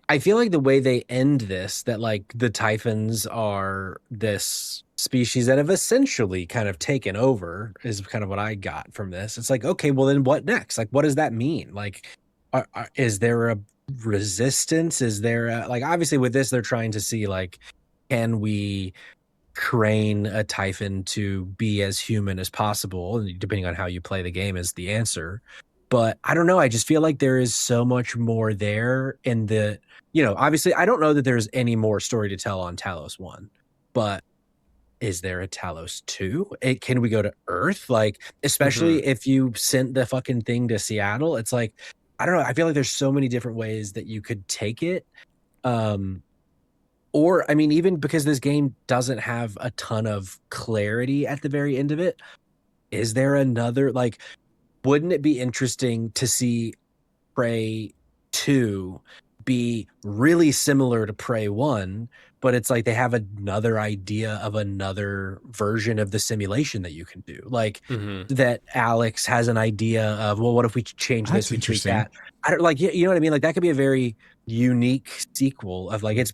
I feel like the way they end this, that like the Typhons are this species that have essentially kind of taken over, is kind of what I got from this. It's like, okay, well then what next? Like, what does that mean? Like, is there a resistance? Is there like, obviously with this, they're trying to see like, can we train a Typhon to be as human as possible? And depending on how you play the game is the answer. But I don't know. I just feel like there is so much more there in the, obviously I don't know that there's any more story to tell on Talos 1, but is there a Talos 2? Can we go to Earth? Like, especially if you sent the fucking thing to Seattle, it's like, I don't know. I feel like there's so many different ways that you could take it. Or, I mean, even because this game doesn't have a ton of clarity at the very end of it, is there another, like, wouldn't it be interesting to see Prey 2 be really similar to Prey 1, but it's like they have another idea of another version of the simulation that you can do? Like, that Alex has an idea of, well, what if we change That's this, we tweak interesting. that? I don't, like, you know what I mean? Like, that could be a very unique sequel of, like, it's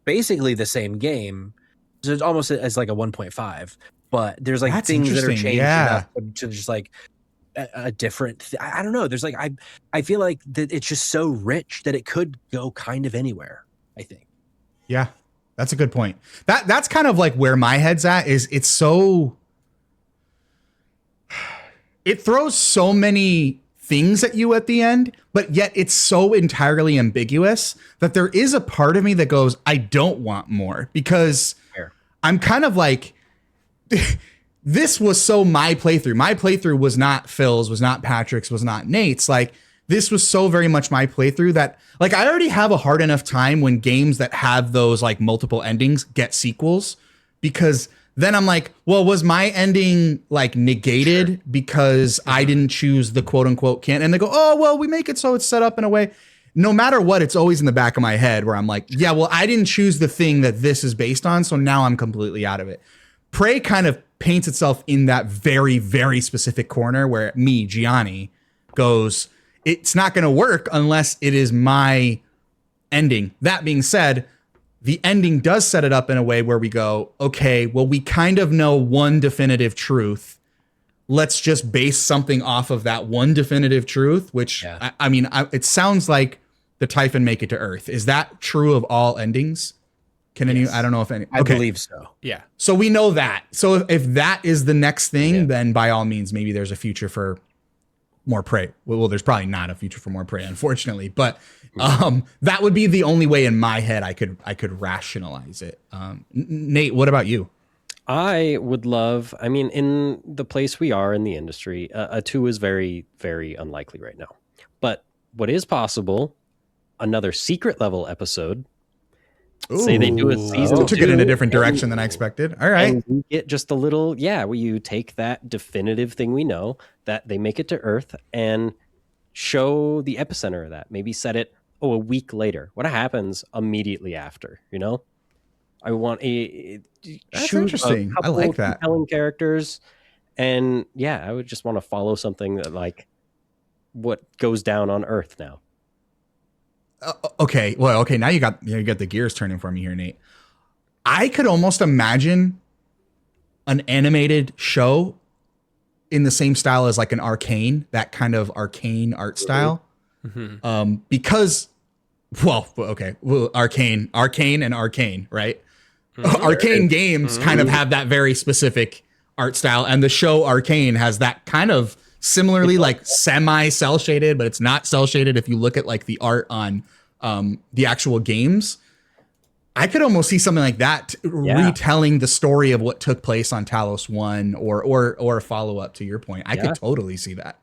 basically the same game. So it's almost as like a 1.5, but there's like That's things that are interesting, changed yeah. enough to just like a different I don't know. There's like, I feel like that it's just so rich that it could go kind of anywhere, I think. Yeah, that's a good point. That's kind of like where my head's at, is it throws so many things at you at the end, but yet it's so entirely ambiguous that there is a part of me that goes, I don't want more, because I'm kind of like, this was so my playthrough. My playthrough was not Phil's, was not Patrick's, was not Nate's. Like, this was so very much my playthrough that, like, I already have a hard enough time when games that have those like multiple endings get sequels, because then I'm like, well, was my ending like negated because I didn't choose the quote unquote canon? And they go, oh, well, we make it so it's set up in a way. No matter what, it's always in the back of my head where I'm like, yeah, well, I didn't choose the thing that this is based on, so now I'm completely out of it. Prey kind of paints itself in that very, very specific corner where me, Gianni, goes, it's not going to work unless it is my ending. That being said, the ending does set it up in a way where we go, okay, well, we kind of know one definitive truth. Let's just base something off of that one definitive truth, which, I mean, it sounds like the Typhon make it to Earth. Is that true of all endings? Can any, I don't know if any, I believe so. Yeah. So we know that. So if that is the next thing, then by all means, maybe there's a future for more Prey. Well, there's probably not a future for more Prey, unfortunately, but that would be the only way in my head I could rationalize it. Nate, what about you? I would love, I mean, in the place we are in the industry, a 2 is very, very unlikely right now. But what is possible, another secret level episode. Say they do a season 2. Took it in a different direction than I expected. All right. And you get just a little, where you take that definitive thing we know, that they make it to Earth, and show the epicenter of that. Maybe set it, a week later. What happens immediately after, I want That's interesting. I like that. Compelling characters. And I would just want to follow something that, like, what goes down on Earth now. Okay. Well, okay. Now you got the gears turning for me here, Nate. I could almost imagine an animated show in the same style as like an Arcane, that kind of Arcane art style. Because, Arcane and Arcane, right? Arcane games kind of have that very specific art style, and the show Arcane has that kind of similarly like semi cell shaded, but it's not cell shaded. If you look at like the art on the actual games, I could almost see something like that retelling the story of what took place on Talos 1 or a follow up to your point. I could totally see that.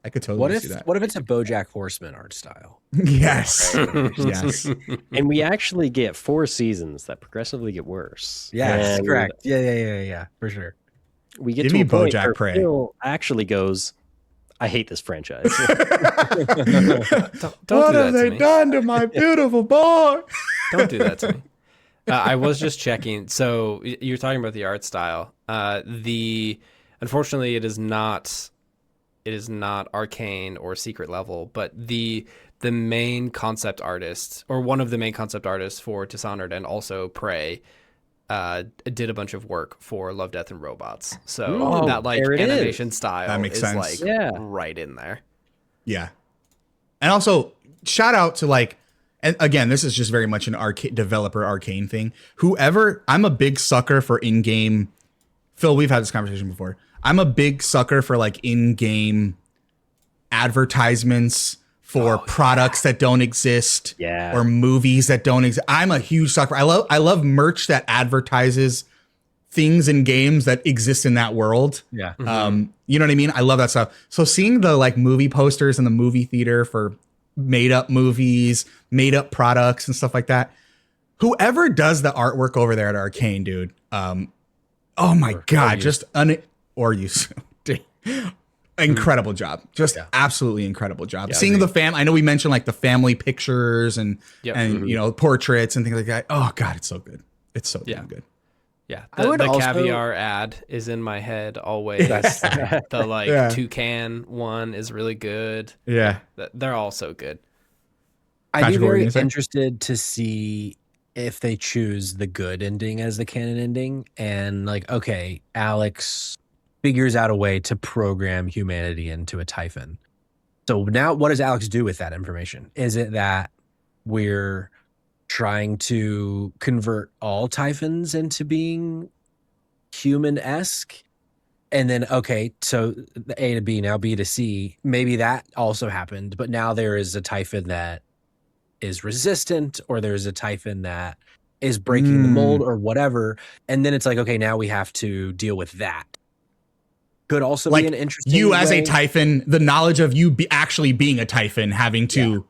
I could totally see that. What if it's a BoJack Horseman art style? Yes. Yes. And we actually get 4 seasons that progressively get worse. Yes, correct. Yeah, for sure. We get Give to me a point BoJack where Prey. Phil actually goes, I hate this franchise. Don't do What that have to they me. done to my beautiful boy? Don't do that to me. I was just checking. So you're talking about the art style. Unfortunately, it is not Arcane or Secret Level, but the the main concept artist, or one of the main concept artists for Dishonored and also Prey, did a bunch of work for Love, Death, and Robots. So that like there it animation is. style That makes is sense. like right in there. Yeah. And also shout out to like, and again, this is just very much an developer arcane thing. I'm a big sucker for in-game. Phil, we've had this conversation before. I'm a big sucker for like in-game advertisements for products that don't exist, or movies that don't exist. I'm a huge sucker. I love merch that advertises things in games that exist in that world. Yeah. You know what I mean? I love that stuff. So seeing the like movie posters in the movie theater for made up movies, made up products and stuff like that. Whoever does the artwork over there at Arcane, dude. Oh my God. Incredible job. Just absolutely incredible job. Seeing the I know we mentioned like the family pictures and you know, portraits and things like that. Oh God, it's so good. It's so damn good. Yeah, I would the also- caviar ad is in my head always. The like toucan one is really good. Yeah. They're all so good. I'd be Patrick, what were you very gonna say? interested to see if they choose the good ending as the canon ending, and like, okay, Alex figures out a way to program humanity into a Typhon. So now what does Alex do with that information? Is it that we're trying to convert all Typhons into being human-esque? And then, okay, so the A to B, now B to C, maybe that also happened, but now there is a Typhon that is resistant, or there's a Typhon that is breaking the mold or whatever. And then it's like, okay, now we have to deal with that. Could also Like be an interesting you as a way. Typhon, the knowledge of you actually being a Typhon, having to,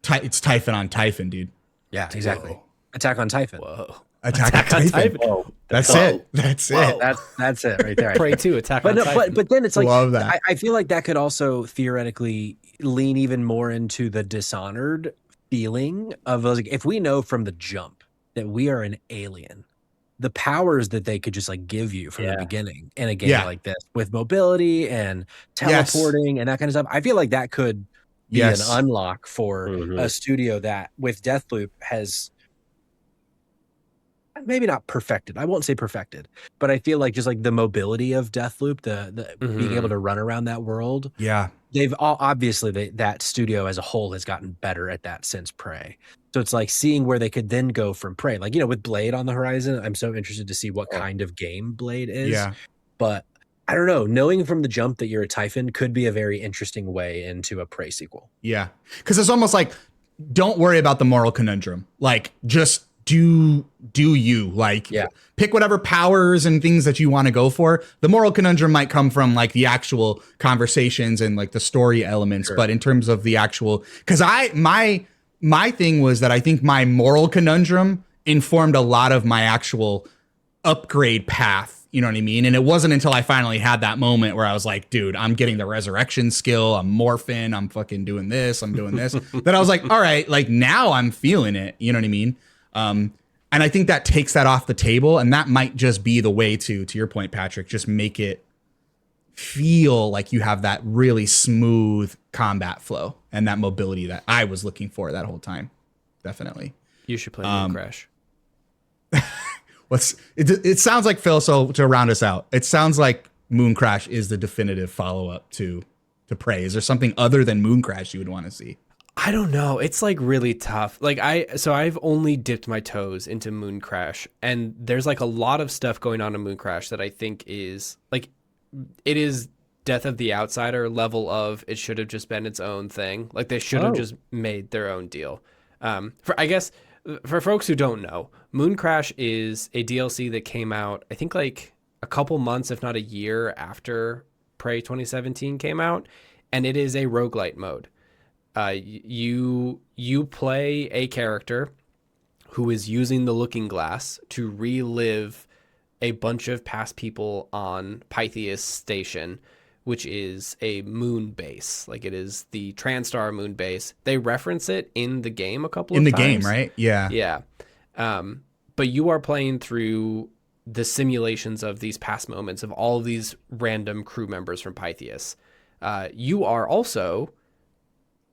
it's Typhon on Typhon, dude. Yeah, exactly. Whoa. Attack on Typhon. Whoa. Attack on Typhon. Whoa. That's Whoa. it. That's it. That's it right there. Prey 2, Attack But on no, Titan. but then it's like, Love that. I feel like that could also theoretically lean even more into the Dishonored feeling of like, if we know from the jump that we are an alien, the powers that they could just like give you from the beginning in a game like this with mobility and teleporting and that kind of stuff. I feel like that could be an unlock for a studio that with Deathloop has maybe not perfected. I won't say perfected, but I feel like just like the mobility of Deathloop, the being able to run around that world. Yeah. They've all obviously that studio as a whole has gotten better at that since Prey. So it's like seeing where they could then go from Prey. Like, you know, with Blade on the horizon, I'm so interested to see what kind of game Blade is. Yeah. But I don't know. Knowing from the jump that you're a Typhon could be a very interesting way into a Prey sequel. Yeah. Because it's almost like, don't worry about the moral conundrum. Like, just do you. Like, pick whatever powers and things that you want to go for. The moral conundrum might come from like the actual conversations and like the story elements. Sure. But in terms of the actual, because my thing was that I think my moral conundrum informed a lot of my actual upgrade path. You know what I mean? And it wasn't until I finally had that moment where I was like, dude, I'm getting the resurrection skill. I'm morphing. I'm fucking doing this. I'm doing this. That I was like, all right, like now I'm feeling it. You know what I mean? And I think that takes that off the table. And that might just be the way to your point, Patrick, just make it feel like you have that really smooth combat flow and that mobility that I was looking for that whole time. Definitely. You should play Moon Crash. It sounds like, Phil, so to round us out, it sounds like Moon Crash is the definitive follow-up to Prey. Is there something other than Moon Crash you would want to see? I don't know. It's like really tough. Like I've only dipped my toes into Moon Crash, and there's like a lot of stuff going on in Moon Crash that I think is like, it is Death of the Outsider level of it should have just been its own thing. Like they should have just made their own deal. For folks who don't know, Moon Crash is a DLC that came out, I think like a couple months, if not a year after Prey 2017 came out. And it is a roguelite mode. You play a character who is using the Looking Glass to relive a bunch of past people on Pythias Station, which is a moon base. Like it is the Transtar moon base. They reference it in the game a couple of times. In the game, right? Yeah. Yeah. But you are playing through the simulations of these past moments of all of these random crew members from Pythias. You are also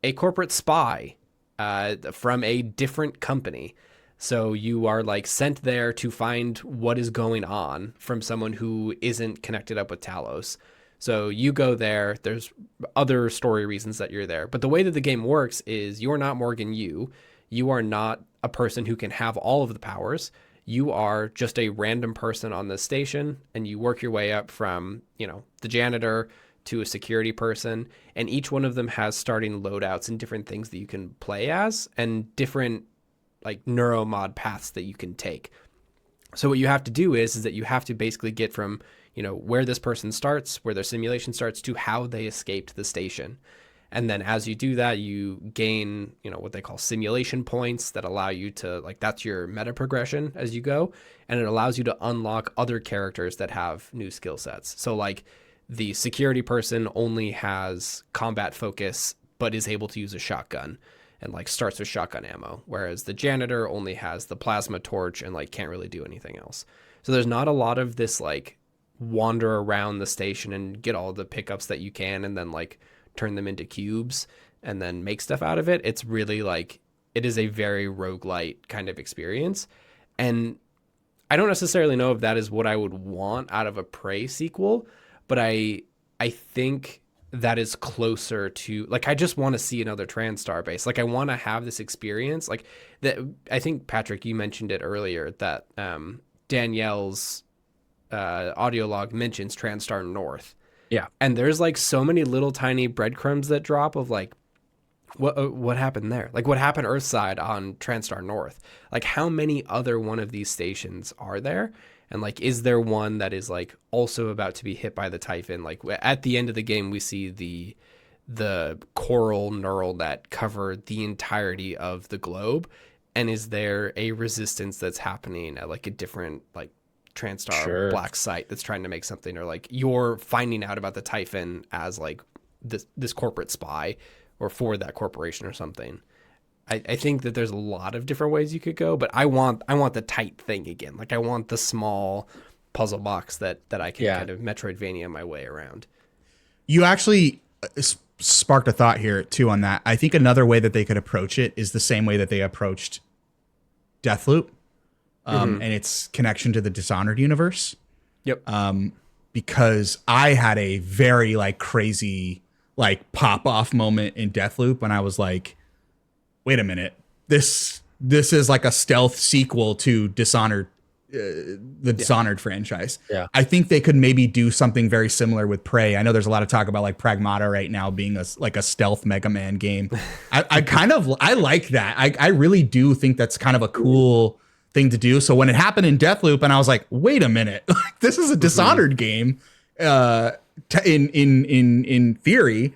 a corporate spy from a different company. So you are like sent there to find what is going on from someone who isn't connected up with Talos. So you go there. There's other story reasons that you're there. But the way that the game works is you're not Morgan Yu. You are not a person who can have all of the powers. You are just a random person on the station, and you work your way up from, the janitor to a security person. And each one of them has starting loadouts and different things that you can play as and different like neuromod paths that you can take. So what you have to do is that you have to basically get from, where this person starts, where their simulation starts, to how they escaped the station. And then as you do that, you gain, what they call simulation points that allow you to, like, that's your meta progression as you go. And it allows you to unlock other characters that have new skill sets. So like the security person only has combat focus, but is able to use a shotgun and like starts with shotgun ammo, whereas the janitor only has the plasma torch and like can't really do anything else. So there's not a lot of this like wander around the station and get all the pickups that you can and then like turn them into cubes and then make stuff out of it. It's really like, it is a very roguelite kind of experience. And I don't necessarily know if that is what I would want out of a Prey sequel, but I think that is closer to, like, I just want to see another TranStar base. Like, I want to have this experience. Like, that. I think, Patrick, you mentioned it earlier that Danielle's audio log mentions TranStar North. Yeah. And there's, like, so many little tiny breadcrumbs that drop of, like, what happened there? Like, what happened Earthside on TranStar North? Like, how many other one of these stations are there? And like, is there one that is like also about to be hit by the Typhon? Like at the end of the game, we see the coral neural net cover the entirety of the globe. And is there a resistance that's happening at like a different like TranStar black site that's trying to make something, or like you're finding out about the Typhon as like this corporate spy or for that corporation or something? I think that there's a lot of different ways you could go, but I want the tight thing again. Like I want the small puzzle box that I can kind of Metroidvania my way around. You actually sparked a thought here too on that. I think another way that they could approach it is the same way that they approached Deathloop, and its connection to the Dishonored universe. Yep. Because I had a very like crazy like pop off moment in Deathloop when I was like, wait a minute, this is like a stealth sequel to Dishonored, the Dishonored franchise. Yeah. I think they could maybe do something very similar with Prey. I know there's a lot of talk about like Pragmata right now being a stealth Mega Man game. I like that. I really do think that's kind of a cool thing to do. So when it happened in Deathloop and I was like, wait a minute, this is a Dishonored game in theory.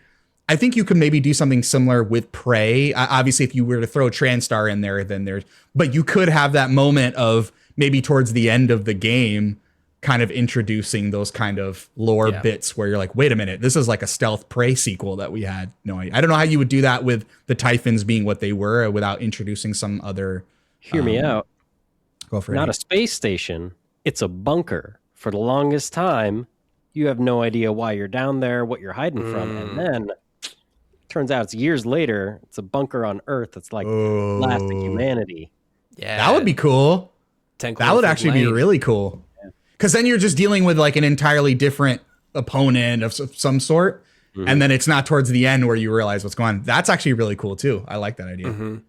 I think you could maybe do something similar with Prey. Obviously, if you were to throw TranStar in there, but you could have that moment of maybe towards the end of the game, kind of introducing those kind of lore bits where you're like, wait a minute, this is like a stealth Prey sequel that we had. No, I don't know how you would do that with the Typhons being what they were without introducing some other. Hear me out. Go for it. Not a space station. It's a bunker. For the longest time, you have no idea why you're down there, what you're hiding from, and then turns out it's years later. It's a bunker on Earth that's like lasting humanity. Yeah, that would be cool. That would actually be really cool. Because then you're just dealing with like an entirely different opponent of some sort, and then it's not towards the end where you realize what's going on. That's actually really cool too. I like that idea.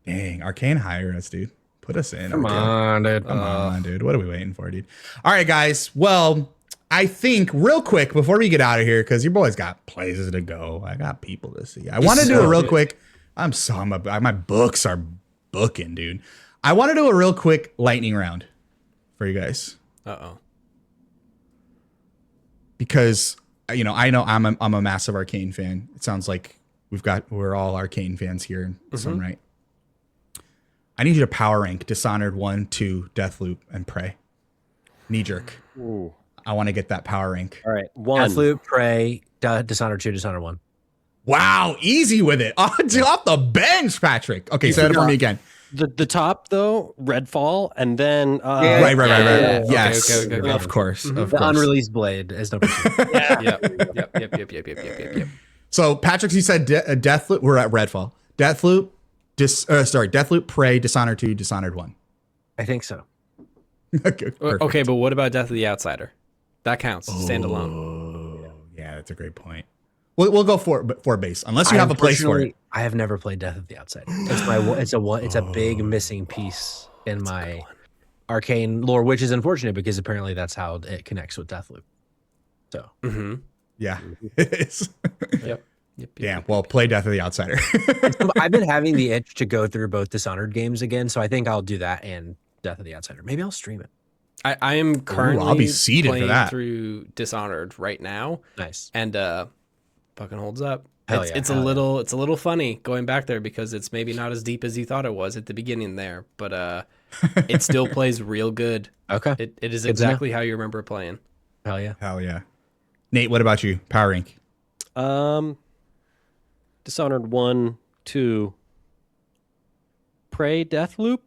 Dang, Arcane, hire us, dude. Put us in. Come on, dude. Come on, dude. What are we waiting for, dude? All right, guys. Well, I think real quick before we get out of here, because your boys got places to go. I got people to see. I want to do a real quick. My books are booking, dude. I want to do a real quick lightning round for you guys. Because I know I'm a massive Arcane fan. It sounds like we're all Arcane fans here in this one, right? I need you to power rank Dishonored 1, 2, Deathloop, and Prey. Knee jerk. Ooh. I want to get that power rank. All right. 1. Deathloop, Prey, Dishonored 2, Dishonored 1. Wow. Easy with it. Off the bench, Patrick. Okay, say that for me again. The top, though, Redfall, and then... Right. Yeah. Yes. Okay. Of course. Of The course. unreleased Blade as number 2. Yep. So Patrick, you said Deathloop. We're at Redfall. Deathloop, Deathloop, Prey, Dishonored 2, Dishonored 1. I think so. Okay, Okay, but what about Death of the Outsider? That counts. Standalone. Oh, yeah, that's a great point. We'll go for base unless you have a place for it. I have never played Death of the Outsider. It's a big missing piece in my arcane lore, which is unfortunate because apparently that's how it connects with Deathloop. So Yeah, it is. Yep. Damn. Well, play Death of the Outsider. I've been having the itch to go through both Dishonored games again, so I think I'll do that and Death of the Outsider. Maybe I'll stream it. I am currently I'll be seated playing for that. through Dishonored right now. Nice. And fucking holds up. It's a little funny going back there because it's maybe not as deep as you thought it was at the beginning there, but it still plays real good. Okay. It is exactly how you remember it playing. Hell yeah. Hell yeah. Nate, what about you? Power rank. Dishonored 1, 2, Prey, Deathloop,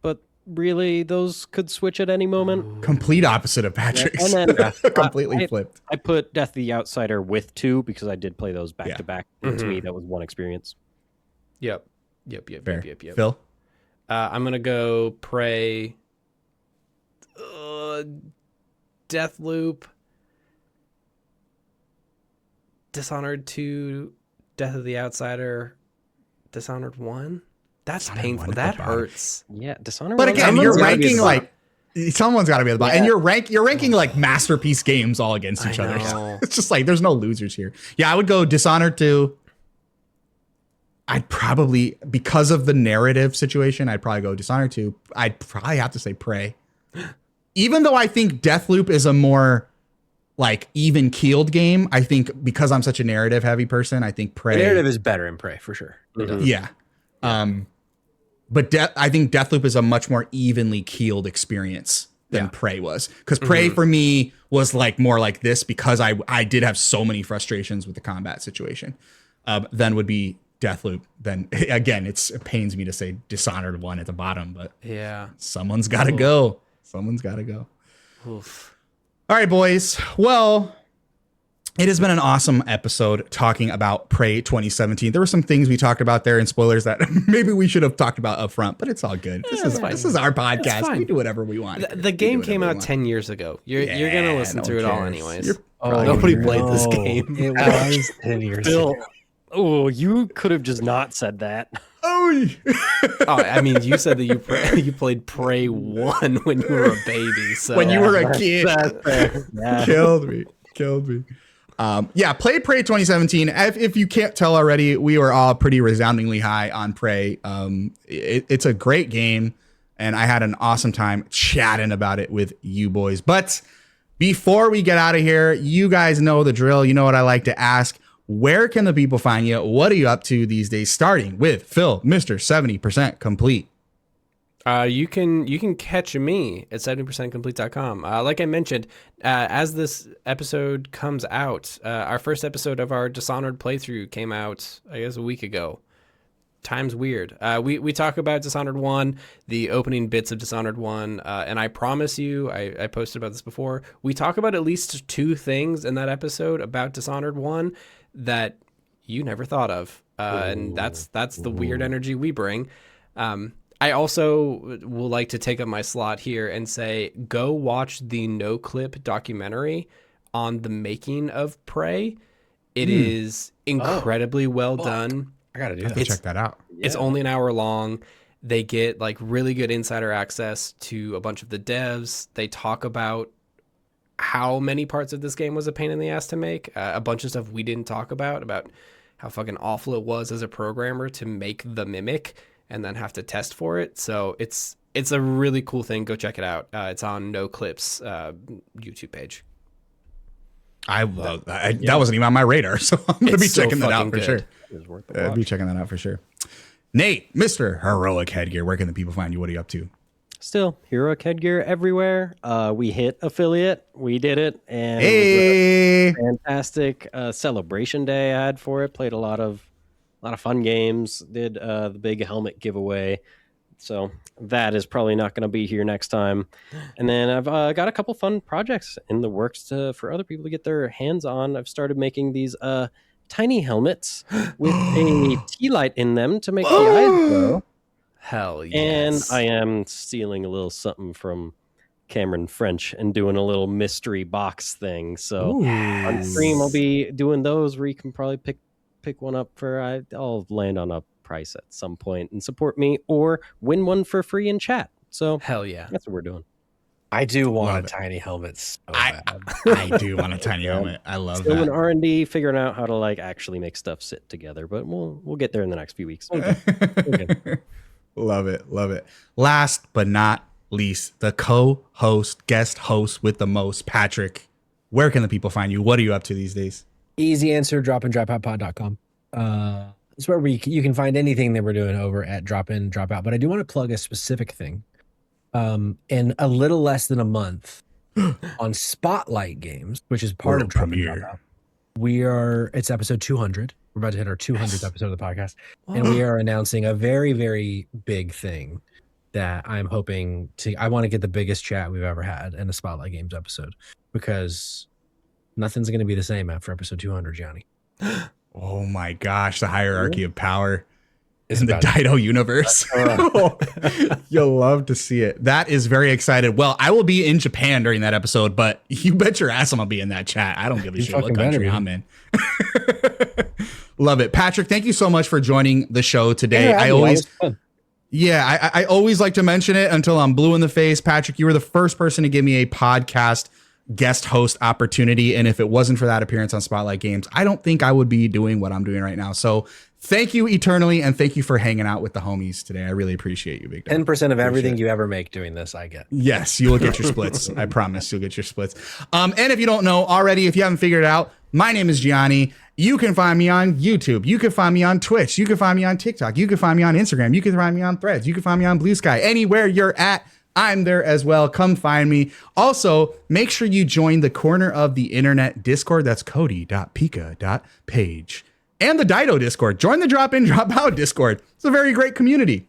but really those could switch at any moment. Complete opposite of Patrick's. And then Completely flipped. I put Death of the Outsider with 2 because I did play those back to back. Mm-hmm. To me, that was one experience. Yep. Fair. Yep. Phil? I'm gonna go Prey, Deathloop, Dishonored 2, Death of the Outsider, Dishonored 1. That's painful. That hurts. Yeah, Dishonored. But 1, again, you're gotta be ranking the like someone's got to be at the bottom, and you're ranking like masterpiece games all against each other. know. It's just like there's no losers here. Yeah, I would go Dishonored 2. I'd probably, because of the narrative situation, I'd probably go Dishonored 2. I'd probably have to say Prey, even though I think Deathloop is a more like even keeled game. I think because I'm such a narrative heavy person, I think Prey. The narrative is better in Prey for sure. Yeah. But I think Deathloop is a much more evenly keeled experience than Prey was. Because Prey for me was like more like this because I did have so many frustrations with the combat situation. Then would be Deathloop. Then again, it pains me to say Dishonored 1 at the bottom, but Yeah. someone's got to go. Someone's got to go. Oof. All right, boys. Well, it has been an awesome episode talking about Prey 2017. There were some things we talked about there in spoilers that maybe we should have talked about up front, but it's all good. This is our podcast. We do whatever we want. The game came out 10 years ago. You're going to listen through it all anyways. Oh, Nobody played this game. It was 10 years ago. Oh, you could have just not said that. Oh, I mean, you said that you played Prey 1 when you were a baby. So when you were a kid. Yeah. Killed me. Play Prey 2017. If you can't tell already, we were all pretty resoundingly high on Prey. It's a great game, and I had an awesome time chatting about it with you boys. But before we get out of here, you guys know the drill. You know what I like to ask. Where can the people find you? What are you up to these days? Starting with Phil, Mr. 70% Complete. You can catch me at 70percentcomplete.com. Like I mentioned, as this episode comes out, our first episode of our Dishonored playthrough came out, I guess, a week ago. Time's weird. We talk about Dishonored 1, the opening bits of Dishonored 1, and I promise you, I posted about this before, we talk about at least 2 things in that episode about Dishonored 1 that you never thought of. And that's the weird energy we bring. I also will like to take up my slot here and say, go watch the No Clip documentary on the making of Prey. It is incredibly well done. I got to do I have that. to check that out. It's only an hour long. They get like really good insider access to a bunch of the devs. They talk about how many parts of this game was a pain in the ass to make. A bunch of stuff we didn't talk about how fucking awful it was as a programmer to make the Mimic and then have to test for it. So it's a really cool thing. Go check it out. It's on No Clip's YouTube page. That wasn't even on my radar, so I'm going to be checking that out for sure. It was worth the I'll watch. be checking that out for sure. Nate, Mr. Heroic Headgear, where can the people find you? What are you up to? Still, Heroic Headgear everywhere. We hit affiliate. We did it. And Hey! it was a fantastic celebration day I had for it. Played a lot of fun games. Did the big helmet giveaway. So that is probably not going to be here next time. And then I've got a couple fun projects in the works for other people to get their hands on. I've started making these tiny helmets with a tea light in them to make the eyes glow. Hell And yes. I am stealing a little something from Cameron French and doing a little mystery box thing. So on stream, I'll be doing those where you can probably pick one up for. I'll land on a price at some point and support me, or win one for free in chat. So Hell yeah. that's what we're doing. I do want Love a it. tiny helmet so I bad. do want a tiny helmet. I love Still in that. R&D, figuring out how to like actually make stuff sit together, but we'll get there in the next few weeks. Love it. Love it. Last but not least, the co-host, guest host with the most, Patrick. Where can the people find you? What are you up to these days? Easy answer, dropindropoutpod.com. It's where you can find anything that we're doing over at Drop In, Drop Out. But I do want to plug a specific thing. In a little less than a month on Spotlight Games, which is part World of Drop In, premiere. Drop Out. It's episode 200. We're about to hit our 200th episode of the podcast. And we are announcing a very, very big thing that I'm hoping to. I want to get the biggest chat we've ever had in a Spotlight Games episode, because nothing's going to be the same after episode 200, Johnny. Oh my gosh, the hierarchy of power in the about to- Dido universe. You'll love to see it. That is very excited. Well, I will be in Japan during that episode, but you bet your ass I'm gonna be in that chat. I don't give a You shit what fucking better country be. I'm in. Love it. Patrick, thank you so much for joining the show today. Yeah, I that always was fun. Yeah, I always like to mention it until I'm blue in the face. Patrick, you were the first person to give me a podcast guest host opportunity. And if it wasn't for that appearance on Spotlight Games, I don't think I would be doing what I'm doing right now. So thank you eternally. And thank you for hanging out with the homies today. I really appreciate you, Big Dog. 10% of everything you ever make doing this, I get. Yes, you will get your splits. I promise you'll get your splits. And if you don't know already, if you haven't figured it out, my name is Gianni. You can find me on YouTube. You can find me on Twitch. You can find me on TikTok. You can find me on Instagram. You can find me on Threads. You can find me on Blue Sky. Anywhere you're at, I'm there as well. Come find me. Also, make sure you join the Corner of the Internet Discord. That's cody.pika.page. And the Dido Discord. Join the Drop In, Drop Out Discord. It's a very great community.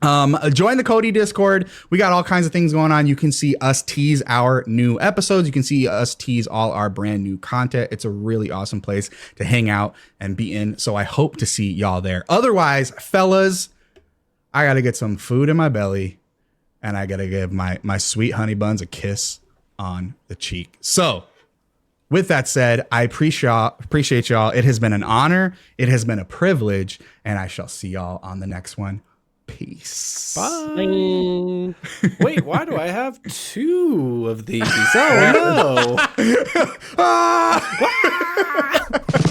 Join the Cody Discord. We got all kinds of things going on. You can see us tease our new episodes. You can see us tease all our brand new content. It's a really awesome place to hang out and be in. So I hope to see y'all there. Otherwise, fellas, I got to get some food in my belly and I got to give my sweet honey buns a kiss on the cheek. So with that said, I appreciate y'all. It has been an honor. It has been a privilege, and I shall see y'all on the next one. Peace. Bye. Wait, why do I have two of these? Oh no. Ah!